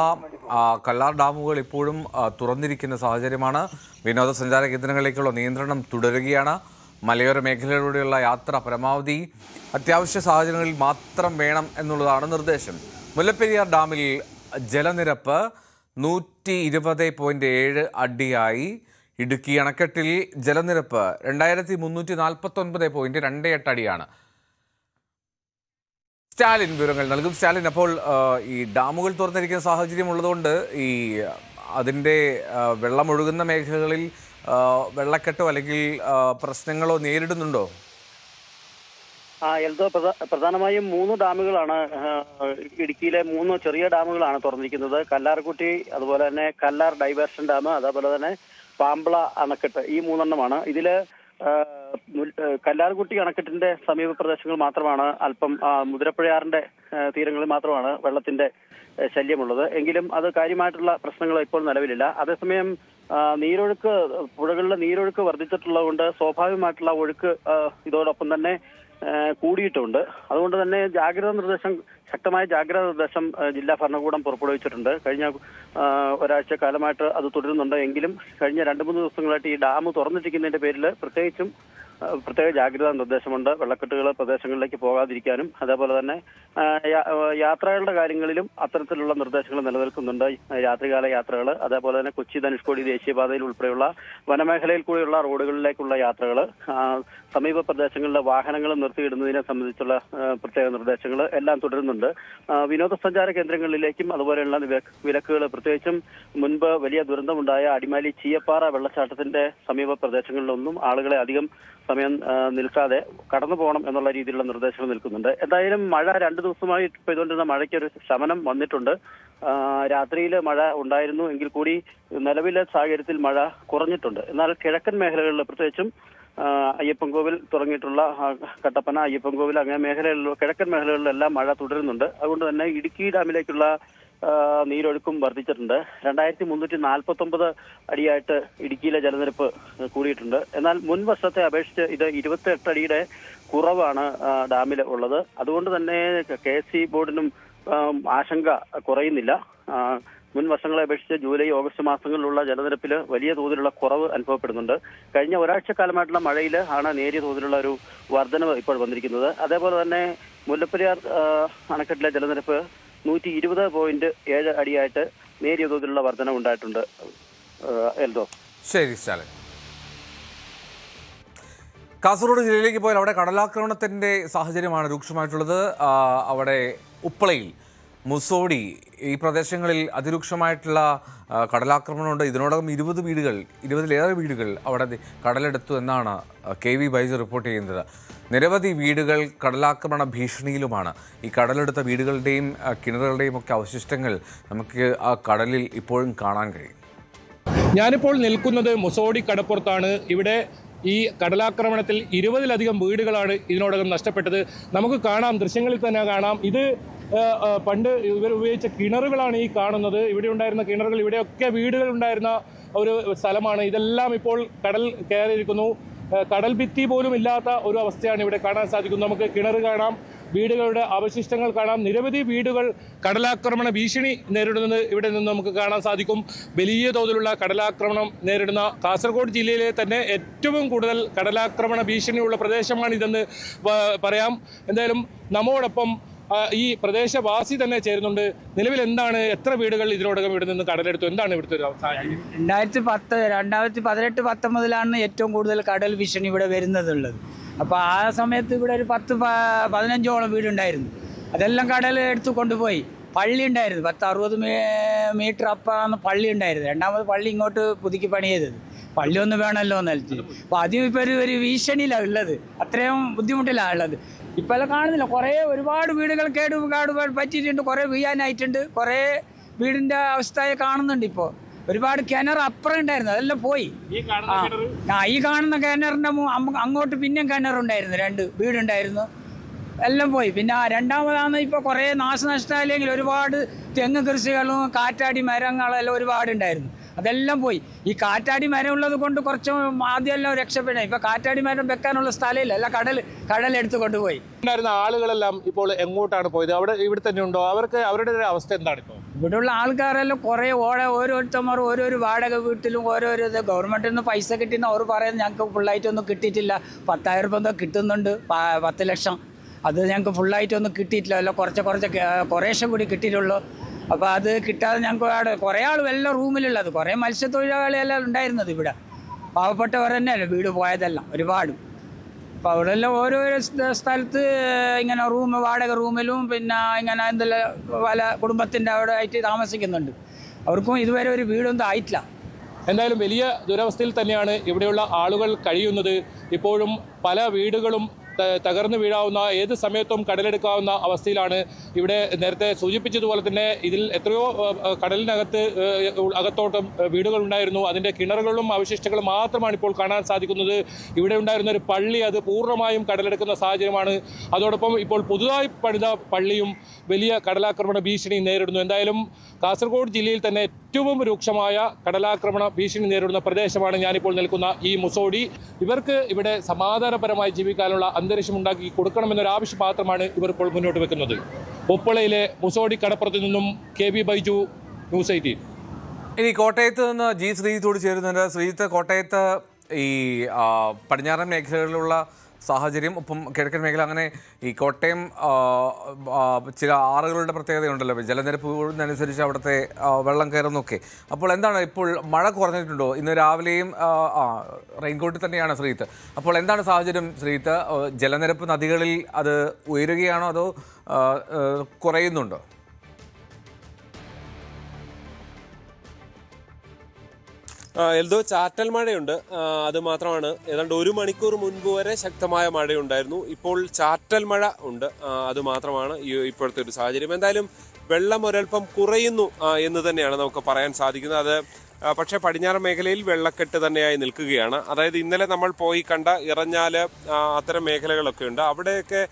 കല്ലാർ ഡാമുകൾ ഇപ്പോഴും തുറന്നിരിക്കുന്ന സാഹചര്യമാണ്. വിനോദസഞ്ചാര കേന്ദ്രങ്ങളിലേക്കുള്ള നിയന്ത്രണം തുടരുകയാണ്. മലയോര മേഖലയിലൂടെയുള്ള യാത്ര പരമാവധി അത്യാവശ്യ സാഹചര്യങ്ങളിൽ മാത്രം വേണം എന്നുള്ളതാണ് നിർദ്ദേശം. മുല്ലപ്പെരിയാർ ഡാമിൽ ജലനിരപ്പ് 120.7 അടിയായി. ഇടുക്കി അണക്കെട്ടിൽ ജലനിരപ്പ് 2349.28 അടിയാണ്. സ്റ്റാലിൻ വിവരങ്ങൾ നൽകും. സ്റ്റാലിൻ, അപ്പോൾ ഈ ഡാമുകൾ തുറന്നിരിക്കുന്ന സാഹചര്യം ഉള്ളതുകൊണ്ട് ഈ അതിൻ്റെ വെള്ളമൊഴുകുന്ന മേഖലകളിൽ വെള്ളക്കെട്ടോ അല്ലെങ്കിൽ പ്രശ്നങ്ങളോ നേരിടുന്നുണ്ടോ? എൽദോ, പ്രധാനമായും 3 ഡാമുകളാണ് ഇടുക്കിയിലെ 3 ചെറിയ ഡാമുകളാണ് തുറന്നിരിക്കുന്നത്. കല്ലാർകുട്ടി, അതുപോലെ തന്നെ കല്ലാർ ഡൈവേർഷൻ ഡാം, അതേപോലെ തന്നെ പാമ്പ്ള അണക്കെട്ട്. ഈ 3 ഇതില് കല്ലാർകുട്ടി അണക്കെട്ടിന്റെ സമീപ പ്രദേശങ്ങൾ മാത്രമാണ് അല്പം മുതിരപ്പുഴയാറിന്റെ തീരങ്ങളിൽ മാത്രമാണ് വെള്ളത്തിന്റെ ശല്യമുള്ളത്. എങ്കിലും അത് കാര്യമായിട്ടുള്ള പ്രശ്നങ്ങൾ ഇപ്പോൾ നിലവിലില്ല. അതേസമയം നീരൊഴുക്ക്, പുഴകളിലെ നീരൊഴുക്ക് വർദ്ധിച്ചിട്ടുള്ളത് കൊണ്ട് സ്വാഭാവികമായിട്ടുള്ള ഒഴുക്ക് ഇതോടൊപ്പം തന്നെ കൂടിയിട്ടുണ്ട്. അതുകൊണ്ട് തന്നെ ശക്തമായ ജാഗ്രതാ നിർദ്ദേശം ജില്ലാ ഭരണകൂടം പുറപ്പെടുവിച്ചിട്ടുണ്ട്. കഴിഞ്ഞ ഒരാഴ്ച കാലമായിട്ട് അത് തുടരുന്നുണ്ട്. എങ്കിലും കഴിഞ്ഞ 2-3 ദിവസങ്ങളായിട്ട് ഈ ഡാം തുറന്നിരിക്കുന്നതിന്റെ പേരിൽ പ്രത്യേകിച്ചും പ്രത്യേക ജാഗ്രതാ നിർദ്ദേശമുണ്ട്. വെള്ളക്കെട്ടുകൾ പ്രദേശങ്ങളിലേക്ക് പോകാതിരിക്കാനും അതേപോലെ തന്നെ യാത്രകളുടെ കാര്യങ്ങളിലും അത്തരത്തിലുള്ള നിർദ്ദേശങ്ങൾ നിലനിൽക്കുന്നുണ്ട്. രാത്രികാല യാത്രകൾ, അതേപോലെ തന്നെ കൊച്ചി ധനുഷ്കോടി ദേശീയപാതയിൽ ഉൾപ്പെടെയുള്ള വനമേഖലയിൽ കൂടിയുള്ള റോഡുകളിലേക്കുള്ള യാത്രകൾ, സമീപ പ്രദേശങ്ങളിലെ വാഹനങ്ങൾ നിർത്തിയിടുന്നതിനെ സംബന്ധിച്ചുള്ള പ്രത്യേക നിർദ്ദേശങ്ങൾ എല്ലാം തുടരുന്നുണ്ട്. വിനോദസഞ്ചാര കേന്ദ്രങ്ങളിലേക്കും അതുപോലെയുള്ള വിലക്കുകൾ, പ്രത്യേകിച്ചും മുൻപ് വലിയ ദുരന്തമുണ്ടായ അടിമാലി ചീയപ്പാറ വെള്ളച്ചാട്ടത്തിന്റെ സമീപ പ്രദേശങ്ങളിലൊന്നും ആളുകളെ അധികം സമയം നിൽക്കാതെ കടന്നു പോകണം എന്നുള്ള രീതിയിലുള്ള നിർദ്ദേശങ്ങൾ നിൽക്കുന്നുണ്ട്. എന്തായാലും മഴ 2 ദിവസമായി പെയ്തുകൊണ്ടിരുന്ന മഴയ്ക്ക് ഒരു ശമനം വന്നിട്ടുണ്ട്. രാത്രിയിൽ മഴ ഉണ്ടായിരുന്നു എങ്കിൽ കൂടി നിലവിലെ സാഹചര്യത്തിൽ മഴ കുറഞ്ഞിട്ടുണ്ട്. എന്നാൽ കിഴക്കൻ മേഖലകളിൽ, പ്രത്യേകിച്ചും അയ്യപ്പൻകോവിൽ തുടങ്ങിയിട്ടുള്ള കട്ടപ്പന, അയ്യപ്പൻകോവിൽ അങ്ങനെ മേഖലകളിൽ, കിഴക്കൻ മേഖലകളിലെല്ലാം മഴ തുടരുന്നുണ്ട്. അതുകൊണ്ട് തന്നെ ഇടുക്കി ഡാമിലേക്കുള്ള നീരൊഴുക്കും വർദ്ധിച്ചിട്ടുണ്ട്. 2349 അടിയായിട്ട് ഇടുക്കിയിലെ ജലനിരപ്പ് കൂടിയിട്ടുണ്ട്. എന്നാൽ മുൻ വർഷത്തെ അപേക്ഷിച്ച് ഇത് 28 അടിയുടെ കുറവാണ് ഡാമിൽ ഉള്ളത്. അതുകൊണ്ട് തന്നെ KSE ബോർഡിനും ആശങ്ക കുറയുന്നില്ല. മുൻ വർഷങ്ങളെ അപേക്ഷിച്ച് ജൂലൈ, ഓഗസ്റ്റ് മാസങ്ങളിലുള്ള ജലനിരപ്പിൽ വലിയ തോതിലുള്ള കുറവ് അനുഭവപ്പെടുന്നുണ്ട്. കഴിഞ്ഞ ഒരാഴ്ചക്കാലമായിട്ടുള്ള മഴയിൽ ആണ് നേരിയ തോതിലുള്ള ഒരു വർധനവ് ഇപ്പോൾ വന്നിരിക്കുന്നത്. അതേപോലെ തന്നെ മുല്ലപ്പെരിയാർ അണക്കെട്ടിലെ ജലനിരപ്പ് 120.7 അടിയായിട്ട് നേരിയ തോതിലുള്ള വർധനവ് ഉണ്ടായിട്ടുണ്ട്. എൽദോ. ശരി സ്റ്റാലിൻ. കാസർഗോഡ് ജില്ലയിലേക്ക് പോയാൽ അവിടെ കടലാക്രമണത്തിന്റെ സാഹചര്യമാണ് രൂക്ഷമായിട്ടുള്ളത്. അവിടെ ഉപ്പളയിൽ, മുസോടി ഈ പ്രദേശങ്ങളിൽ അതിരൂക്ഷമായിട്ടുള്ള കടലാക്രമണമുണ്ട്. ഇതിനോടകം 20-ലേറെ വീടുകൾ അവിടെ കടലെടുത്തു എന്നാണ് KV ബൈജു റിപ്പോർട്ട് ചെയ്യുന്നത്. നിരവധി വീടുകൾ കടലാക്രമണ ഭീഷണിയിലുമാണ്. ഈ കടലെടുത്ത വീടുകളുടെയും കിണറുകളുടെയും ഒക്കെ അവശിഷ്ടങ്ങൾ നമുക്ക് ആ കടലിൽ ഇപ്പോഴും കാണാൻ കഴിയും. ഞാനിപ്പോൾ നിൽക്കുന്നത് മുസോടി കടപ്പുറത്താണ്. ഇവിടെ ഈ കടലാക്രമണത്തിൽ 20-ലധികം വീടുകളാണ് ഇതിനോടകം നഷ്ടപ്പെട്ടത്. നമുക്ക് കാണാം, ദൃശ്യങ്ങളിൽ തന്നെ കാണാം. ഇത് പണ്ട് ഇവർ ഉപയോഗിച്ച കിണറുകളാണ് ഈ കാണുന്നത്. ഇവിടെ ഉണ്ടായിരുന്ന കിണറുകൾ, ഇവിടെയൊക്കെ വീടുകൾ ഉണ്ടായിരുന്ന ഒരു സ്ഥലമാണ്. ഇതെല്ലാം ഇപ്പോൾ കടൽ കയറിയിരിക്കുന്നു. കടൽ ഭിത്തി പോലും ഇല്ലാത്ത ഒരു അവസ്ഥയാണ് ഇവിടെ കാണാൻ സാധിക്കുന്നത്. നമുക്ക് കിണർ കാണാം, വീടുകളുടെ അവശിഷ്ടങ്ങൾ കാണാം. നിരവധി വീടുകൾ കടലാക്രമണ ഭീഷണി നേരിടുന്നത് ഇവിടെ നിന്ന് നമുക്ക് കാണാൻ സാധിക്കും. വലിയ തോതിലുള്ള കടലാക്രമണം നേരിടുന്ന കാസർഗോഡ് ജില്ലയിലെ തന്നെ ഏറ്റവും കൂടുതൽ കടലാക്രമണ ഭീഷണിയുള്ള പ്രദേശമാണിതെന്ന് പറയാം. എന്തായാലും നമ്മോടൊപ്പം ഈ പ്രദേശവാസി തന്നെ ചേരുന്നുണ്ട്. നിലവിൽ എന്താണ്, എത്ര വീടുകൾ ഇതിനോടകം ഇവിടെ നിന്ന് കടലെടുത്തു, എന്താണ് ഇവിടുത്തെ ഒരു സാഹചര്യം? 2018-19 ഏറ്റവും കൂടുതൽ കടൽ ഭീഷണി ഇവിടെ വരുന്നതുള്ളത്. അപ്പോൾ ആ സമയത്ത് ഇവിടെ ഒരു 10-15ഓളം വീടുണ്ടായിരുന്നു. അതെല്ലാം കടൽ എടുത്തു കൊണ്ടുപോയി. പള്ളി ഉണ്ടായിരുന്നു, 10-60 മീറ്റർ അപ്പുറമാണ് പള്ളി ഉണ്ടായിരുന്നു. രണ്ടാമത് പള്ളി ഇങ്ങോട്ട് പുതുക്കി പണി ചെയ്തത്. പള്ളി ഒന്ന് വേണമല്ലോ എന്നൽച്ച്. അപ്പോൾ അതും ഇപ്പോൾ ഒരു ഭീഷണിയിലാണ് ഉള്ളത്. അത്രയും ബുദ്ധിമുട്ടിലാണ് ഉള്ളത്. ഇപ്പോൾ എല്ലാം കാണുന്നില്ല, ഒരുപാട് വീടുകൾ കേട് പറ്റിയിട്ടുണ്ട്, കുറേ വീഴാനായിട്ടുണ്ട്, കുറേ വീടിൻ്റെ അവസ്ഥയെ കാണുന്നുണ്ട്. ഇപ്പോൾ ഒരുപാട് കിണർ അപ്പുറം ഉണ്ടായിരുന്നു, അതെല്ലാം പോയി. ഈ കാണുന്ന കിണറിൻ്റെ അങ്ങോട്ട് പിന്നെയും കിണറുണ്ടായിരുന്നു, 2 വീടുണ്ടായിരുന്നു, എല്ലാം പോയി. പിന്നെ രണ്ടാമതാണ് ഇപ്പോൾ കുറേ നാശനഷ്ടമില്ലെങ്കിൽ ഒരുപാട് തെങ്ങ് കൃഷികളും കാറ്റാടി മരങ്ങളെല്ലാം ഒരുപാടുണ്ടായിരുന്നു, അതെല്ലാം പോയി. ഈ കാറ്റാടി മരം ഉള്ളത് കൊണ്ട് കുറച്ച് ആദ്യമെല്ലാം രക്ഷപ്പെടണം. ഇപ്പൊ കാറ്റാടി മരം വെക്കാനുള്ള സ്ഥലമില്ല, എല്ലാം കടലെടുത്ത് കൊണ്ടുപോയി. ഉണ്ടായിരുന്ന ആളുകളെല്ലാം ഇപ്പോൾ എങ്ങോട്ടാണ് പോയത്? ഇവിടെ തന്നെ ഉണ്ടോ? അവരുടെ അവസ്ഥ എന്താണ് ഇപ്പോൾ? ഇവിടെയുള്ള ആൾക്കാരെല്ലാം കുറേ ഓരോരുത്തന്മാർ ഓരോരോ വാടക വീട്ടിലും ഓരോരോ ഗവൺമെന്റിൽ നിന്ന് പൈസ കിട്ടുന്ന അവർ പറയുന്നത് ഞങ്ങൾക്ക് ഫുള്ളായിട്ടൊന്നും കിട്ടിയിട്ടില്ല. 10,000 രൂപ എന്തോ കിട്ടുന്നുണ്ട്, 10 ലക്ഷം. അത് ഞങ്ങൾക്ക് ഫുള്ളായിട്ടൊന്നും കിട്ടിയിട്ടില്ല, അല്ല കുറേശ്ശെ കൂടി കിട്ടിയിട്ടുള്ളൂ. അപ്പോൾ അത് കിട്ടാതെ ഞങ്ങൾക്ക് അവിടെ കുറേ ആൾ എല്ലാം റൂമിലുള്ളത്, കുറേ മത്സ്യത്തൊഴിലാളികളെല്ലാം ഉണ്ടായിരുന്നത് ഇവിടെ. പാവപ്പെട്ടവർ തന്നെയല്ലേ വീട് പോയതെല്ലാം ഒരുപാട്. അപ്പോൾ അവിടെ എല്ലാം ഓരോരോ സ്ഥലത്ത് ഇങ്ങനെ വാടക റൂമിലും പിന്നെ ഇങ്ങനെ എന്തെല്ലാം പല കുടുംബത്തിൻ്റെ അവിടെ ആയിട്ട് താമസിക്കുന്നുണ്ട്. അവർക്കും ഇതുവരെ ഒരു വീടൊന്നും ആയിട്ടില്ല. എന്തായാലും വലിയ ദുരവസ്ഥയിൽ തന്നെയാണ് ഇവിടെയുള്ള ആളുകൾ കഴിയുന്നത്. ഇപ്പോഴും പല വീടുകളും തകർന്നു വീഴാവുന്ന, ഏത് സമയത്തും കടലെടുക്കാവുന്ന അവസ്ഥയിലാണ്. ഇവിടെ നേരത്തെ സൂചിപ്പിച്ചതുപോലെ തന്നെ ഇതിൽ എത്രയോ അകത്തോട്ടും വീടുകളുണ്ടായിരുന്നു. അതിൻ്റെ കിണറുകളും അവശിഷ്ടങ്ങളും മാത്രമാണ് ഇപ്പോൾ കാണാൻ സാധിക്കുന്നത്. ഇവിടെ ഉണ്ടായിരുന്ന ഒരു പള്ളി, അത് പൂർണ്ണമായും കടലെടുക്കുന്ന സാഹചര്യമാണ്. അതോടൊപ്പം ഇപ്പോൾ പുതുതായി പണിത പള്ളിയും വലിയ കടലാക്രമണ ഭീഷണി നേരിടുന്നു. എന്തായാലും കാസർഗോഡ് ജില്ലയിൽ തന്നെ ഏറ്റവും രൂക്ഷമായ കടലാക്രമണ ഭീഷണി നേരിടുന്ന പ്രദേശമാണ് ഞാനിപ്പോൾ നിൽക്കുന്ന ഈ മുസോടി. ഇവർക്ക് ഇവിടെ സമാധാനപരമായി ജീവിക്കാനുള്ള അന്തരീക്ഷം ഉണ്ടാക്കി കൊടുക്കണമെന്നൊരാവശ്യം മാത്രമാണ് ഇവർ ഇപ്പോൾ മുന്നോട്ട് വെക്കുന്നത്. ഉപ്പളയിലെ മുസോടി കടപ്പുറത്ത് നിന്നും KV ബൈജു, ന്യൂസ് 18. ഇനി കോട്ടയത്ത് നിന്ന് G. ശ്രീജിത്തോട് ചേരുന്നുണ്ട്. ശ്രീജിത്ത്, കോട്ടയത്ത് ഈ പടിഞ്ഞാറൻ മേഖലകളിലുള്ള സാഹചര്യം, ഒപ്പം കിഴക്കൻ മേഖല, അങ്ങനെ ഈ കോട്ടയം ചില ആറുകളുടെ പ്രത്യേകതയുണ്ടല്ലോ, ജലനിരപ്പ് കൂടുന്നതനുസരിച്ച് അവിടുത്തെ വെള്ളം കയറുന്നൊക്കെ. അപ്പോൾ എന്താണ് ഇപ്പോൾ മഴ കുറഞ്ഞിട്ടുണ്ടോ? ഇന്ന് രാവിലെയും റെയിൻകോട്ടിൽ തന്നെയാണ് ശ്രീത്ത്. അപ്പോൾ എന്താണ് സാഹചര്യം ശ്രീത്ത്? ജലനിരപ്പ് നദികളിൽ അത് ഉയരുകയാണോ അതോ കുറയുന്നുണ്ടോ? എൽദോ, ചാറ്റൽ മഴയുണ്ട്. അത് മാത്രമാണ്. ഏതാണ്ട് 1 മണിക്കൂർ മുൻപ് വരെ ശക്തമായ മഴയുണ്ടായിരുന്നു. ഇപ്പോൾ ചാറ്റൽ മഴ ഉണ്ട്. അത് മാത്രമാണ് ഇപ്പോഴത്തെ ഒരു സാഹചര്യം. എന്തായാലും വെള്ളം ഒരൽപ്പം കുറയുന്നു എന്ന് തന്നെയാണ് നമുക്ക് പറയാൻ സാധിക്കുന്നത്. അത് പക്ഷേ പടിഞ്ഞാറൻ മേഖലയിൽ വെള്ളക്കെട്ട് തന്നെയായി നിൽക്കുകയാണ്. അതായത് ഇന്നലെ നമ്മൾ പോയി കണ്ട ഇറഞ്ഞാല് അത്തരം മേഖലകളൊക്കെ ഉണ്ട്. അവിടെയൊക്കെ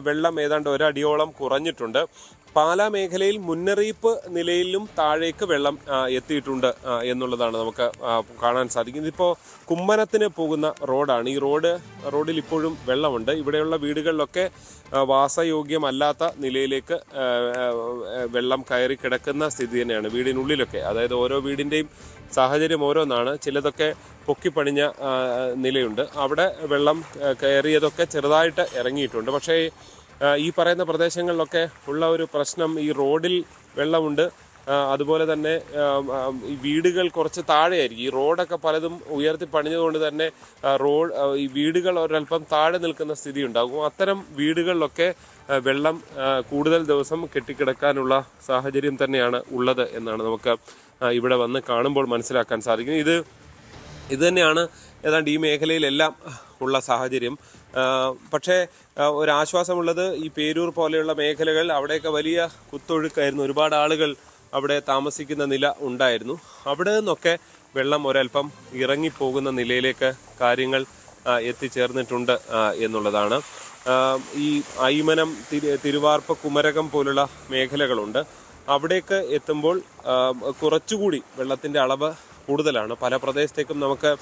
വെള്ളം ഏതാണ്ട് 1 അടിയോളം കുറഞ്ഞിട്ടുണ്ട്. പാലാ മേഖലയിൽ മുന്നറിയിപ്പ് നിലയിലും താഴേക്ക് വെള്ളം എത്തിയിട്ടുണ്ട് എന്നുള്ളതാണ് നമുക്ക് കാണാൻ സാധിക്കുന്നത്. ഇപ്പോൾ കുമ്മനത്തിന് പോകുന്ന റോഡാണ്. ഈ റോഡിൽ ഇപ്പോഴും വെള്ളമുണ്ട്. ഇവിടെയുള്ള വീടുകളിലൊക്കെ വാസയോഗ്യമല്ലാത്ത നിലയിലേക്ക് വെള്ളം കയറി കിടക്കുന്ന സ്ഥിതി തന്നെയാണ് വീടിനുള്ളിലൊക്കെ. അതായത് ഓരോ വീടിൻ്റെയും സാഹചര്യം ഓരോന്നാണ്. ചിലതൊക്കെ പൊക്കിപ്പണിഞ്ഞ നിലയുണ്ട്. അവിടെ വെള്ളം കയറിയതൊക്കെ ചെറുതായിട്ട് ഇറങ്ങിയിട്ടുണ്ട്. പക്ഷേ ഈ പറയുന്ന പ്രദേശങ്ങളിലൊക്കെ ഉള്ള ഒരു പ്രശ്നം, ഈ റോഡിൽ വെള്ളമുണ്ട്. അതുപോലെ തന്നെ ഈ വീടുകൾ കുറച്ച് താഴെയായിരിക്കും. ഈ റോഡൊക്കെ പലതും ഉയർത്തി പണിഞ്ഞതുകൊണ്ട് തന്നെ ഈ വീടുകൾ ഒരല്പം താഴെ നിൽക്കുന്ന സ്ഥിതി ഉണ്ടാകും. അത്തരം വീടുകളിലൊക്കെ വെള്ളം കൂടുതൽ ദിവസം കെട്ടിക്കിടക്കാനുള്ള സാഹചര്യം തന്നെയാണ് ഉള്ളത് എന്നാണ് നമുക്ക് ഇവിടെ വന്ന് കാണുമ്പോൾ മനസ്സിലാക്കാൻ സാധിക്കുന്നത്. ഇത് തന്നെയാണ് ഏതാണ്ട് ഈ മേഖലയിലെല്ലാം ഉള്ള സാഹചര്യം. പക്ഷേ ഒരാശ്വാസമുള്ളത്, ഈ പേരൂർ പോലെയുള്ള മേഖലകൾ, അവിടെയൊക്കെ വലിയ കുത്തൊഴുക്കായിരുന്നു. ഒരുപാട് ആളുകൾ അവിടെ താമസിക്കുന്ന നില ഉണ്ടായിരുന്നു. അവിടെ നിന്നൊക്കെ വെള്ളം ഒരൽപ്പം ഇറങ്ങിപ്പോകുന്ന നിലയിലേക്ക് കാര്യങ്ങൾ എത്തിച്ചേർന്നിട്ടുണ്ട് എന്നുള്ളതാണ്. ഈ അയ്മനം, തിരുവാർപ്പ്, കുമരകം പോലുള്ള മേഖലകളുണ്ട്. അവിടേക്ക് എത്തുമ്പോൾ കുറച്ചുകൂടി വെള്ളത്തിൻ്റെ അളവ് കൂടുതലാണ്. പല പ്രദേശത്തേക്കും നമുക്ക്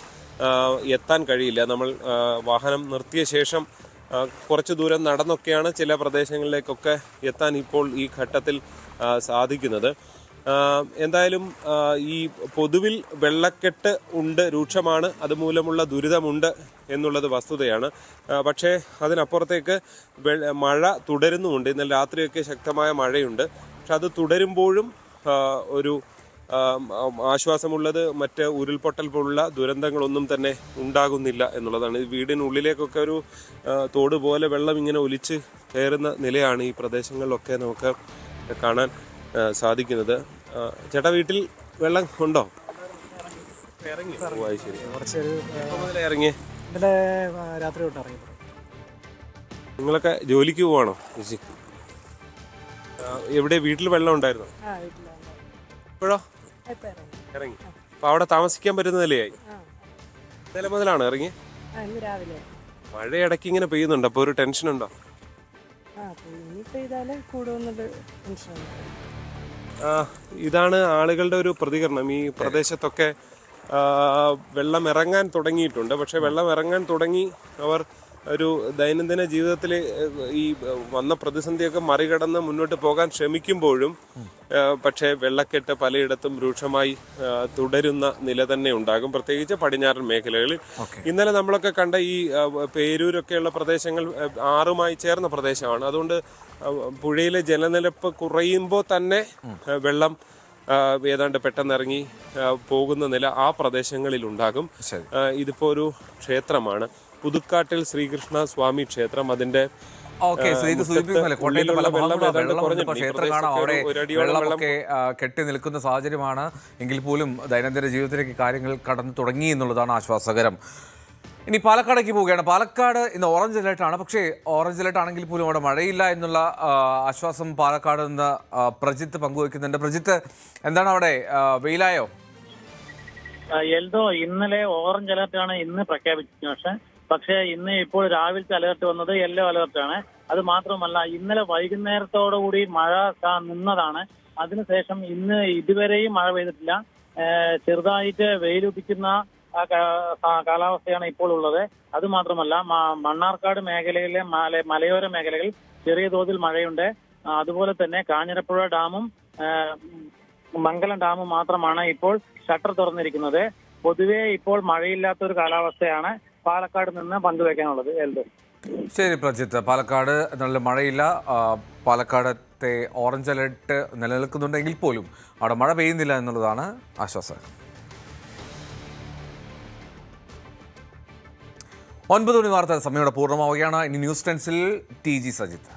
എത്താൻ കഴിയില്ല. നമ്മൾ വാഹനം നിർത്തിയ ശേഷം കുറച്ച് ദൂരം നടന്നൊക്കെയാണ് ചില പ്രദേശങ്ങളിലേക്കൊക്കെ എത്താൻ ഇപ്പോൾ ഈ ഘട്ടത്തിൽ സാധിക്കുന്നത്. എന്തായാലും ഈ പൊതുവിൽ വെള്ളക്കെട്ട് ഉണ്ട്, രൂക്ഷമാണ്, അതുമൂലമുള്ള ദുരിതമുണ്ട് എന്നുള്ളത് വസ്തുതയാണ്. പക്ഷേ അതിനപ്പുറത്തേക്ക് മഴ തുടരുന്നുമുണ്ട്. ഇന്നലെ രാത്രിയൊക്കെ ശക്തമായ മഴയുണ്ട്. പക്ഷെ അത് തുടരുമ്പോഴും ഒരു ആശ്വാസമുള്ളത്, മറ്റ് ഉരുൾപൊട്ടൽ പോലുള്ള ദുരന്തങ്ങളൊന്നും തന്നെ ഉണ്ടാകുന്നില്ല എന്നുള്ളതാണ്. വീടിനുള്ളിലേക്കൊക്കെ ഒരു തോട് പോലെ വെള്ളം ഇങ്ങനെ ഒലിച്ച് കയറുന്ന നിലയാണ് ഈ പ്രദേശങ്ങളിലൊക്കെ നമുക്ക് കാണാൻ സാധിക്കുന്നത്. ചേട്ടാ, വീട്ടിൽ വെള്ളം ഉണ്ടോ? ഇറങ്ങിയേ രാത്രി തൊട്ട് ഇറങ്ങി. നിങ്ങളൊക്കെ ജോലിക്ക് പോവാണോ? എവിടെ വീട്ടിൽ വെള്ളം ഉണ്ടായിരുന്നോ? ഇപ്പോഴോ ഇറങ്ങി? അപ്പൊ അവിടെ താമസിക്കാൻ പറ്റുന്ന നിലയായി? ഇന്നലെ മുതലാണോ ഇറങ്ങി? മഴ ഇടയ്ക്ക് ഇങ്ങനെ പെയ്യുന്നുണ്ട്. അപ്പൊ ഒരു ടെൻഷൻ ഉണ്ടോ? ഇതാണ് ആളുകളുടെ ഒരു പ്രതികരണം. ഈ പ്രദേശത്തൊക്കെ വെള്ളം ഇറങ്ങാൻ തുടങ്ങിയിട്ടുണ്ട്. പക്ഷെ വെള്ളം ഇറങ്ങാൻ തുടങ്ങി അവർ ഒരു ദൈനംദിന ജീവിതത്തിൽ ഈ വന്ന പ്രതിസന്ധിയൊക്കെ മറികടന്ന് മുന്നോട്ട് പോകാൻ ശ്രമിക്കുമ്പോഴും പക്ഷേ വെള്ളക്കെട്ട് പലയിടത്തും രൂക്ഷമായി തുടരുന്ന നില തന്നെ ഉണ്ടാകും, പ്രത്യേകിച്ച് പടിഞ്ഞാറൻ മേഖലകളിൽ. ഇന്നലെ നമ്മളൊക്കെ കണ്ട ഈ പേരൂരൊക്കെയുള്ള പ്രദേശങ്ങൾ ആറുമായി ചേർന്ന പ്രദേശമാണ്. അതുകൊണ്ട് പുഴയിലെ ജലനിരപ്പ് കുറയുമ്പോൾ തന്നെ വെള്ളം ഏതാണ്ട് പെട്ടെന്നിറങ്ങി പോകുന്ന നില ആ പ്രദേശങ്ങളിൽ ഉണ്ടാകും. ഇതിപ്പോ ഒരു ക്ഷേത്രമാണ്, പുതുക്കാട്ടിൽ ശ്രീകൃഷ്ണ സ്വാമി ക്ഷേത്രം. അതിന്റെ വെള്ളമൊക്കെ കെട്ടി നിൽക്കുന്ന സാഹചര്യമാണ്. എങ്കിൽ പോലും ദൈനംദിന ജീവിതത്തിലേക്ക് കാര്യങ്ങൾ കടന്നു തുടങ്ങി എന്നുള്ളതാണ് ആശ്വാസകരം. ഇനി പാലക്കാടേക്ക് പോവുകയാണ്. പാലക്കാട് ഇന്ന് ഓറഞ്ച് അലേർട്ടാണ്. പക്ഷേ ഓറഞ്ച് അലേർട്ട് ആണെങ്കിൽ പോലും അവിടെ മഴയില്ല എന്നുള്ള ആശ്വാസം പാലക്കാട് നിന്ന് പ്രജിത്ത് പങ്കുവയ്ക്കുന്നുണ്ട്. പ്രജിത്ത്, എന്താണ് അവിടെ, വെയിലായോ? എൽദോ, ഇന്നലെ ഓറഞ്ച് അലേർട്ടാണ് ഇന്ന് പ്രഖ്യാപിച്ചത്. പക്ഷേ ഇന്ന് ഇപ്പോൾ രാവിലത്തെ അലേർട്ട് വന്നത് യെല്ലോ അലേർട്ടാണ്. അത് മാത്രമല്ല, ഇന്നലെ വൈകുന്നേരത്തോടുകൂടി മഴ നിന്നതാണ്. അതിനുശേഷം ഇന്ന് ഇതുവരെയും മഴ പെയ്തിട്ടില്ല. ചെറുതായിട്ട് വെയിലുദിക്കുന്ന കാലാവസ്ഥയാണ് ഇപ്പോൾ ഉള്ളത്. അത് മാത്രമല്ല, മണ്ണാർക്കാട് മേഖലയിലെ മലയോര മേഖലകളിൽ ചെറിയ തോതിൽ മഴയുണ്ട്. അതുപോലെ തന്നെ കാഞ്ഞിരപ്പുഴ ഡാമും മംഗലം ഡാമും മാത്രമാണ് ഇപ്പോൾ ഷട്ടർ തുറന്നിരിക്കുന്നത്. പൊതുവെ ഇപ്പോൾ മഴയില്ലാത്ത ഒരു കാലാവസ്ഥയാണ് പാലക്കാട് നിന്ന് പങ്കുവെക്കാനുള്ളത്. എൽദോ. ശരി പ്രജിത്ത്, പാലക്കാട് നല്ല മഴയില്ല. പാലക്കാടത്തെ ഓറഞ്ച് അലർട്ട് നിലനിൽക്കുന്നുണ്ടെങ്കിൽ പോലും അവിടെ മഴ പെയ്യുന്നില്ല എന്നുള്ളതാണ് ആശ്വാസം. 9 മണി വാർത്ത സമയോടെ പൂർണ്ണമാവുകയാണ്. ഇനി ന്യൂസ് 10 ടി ജി സജിത്ത്.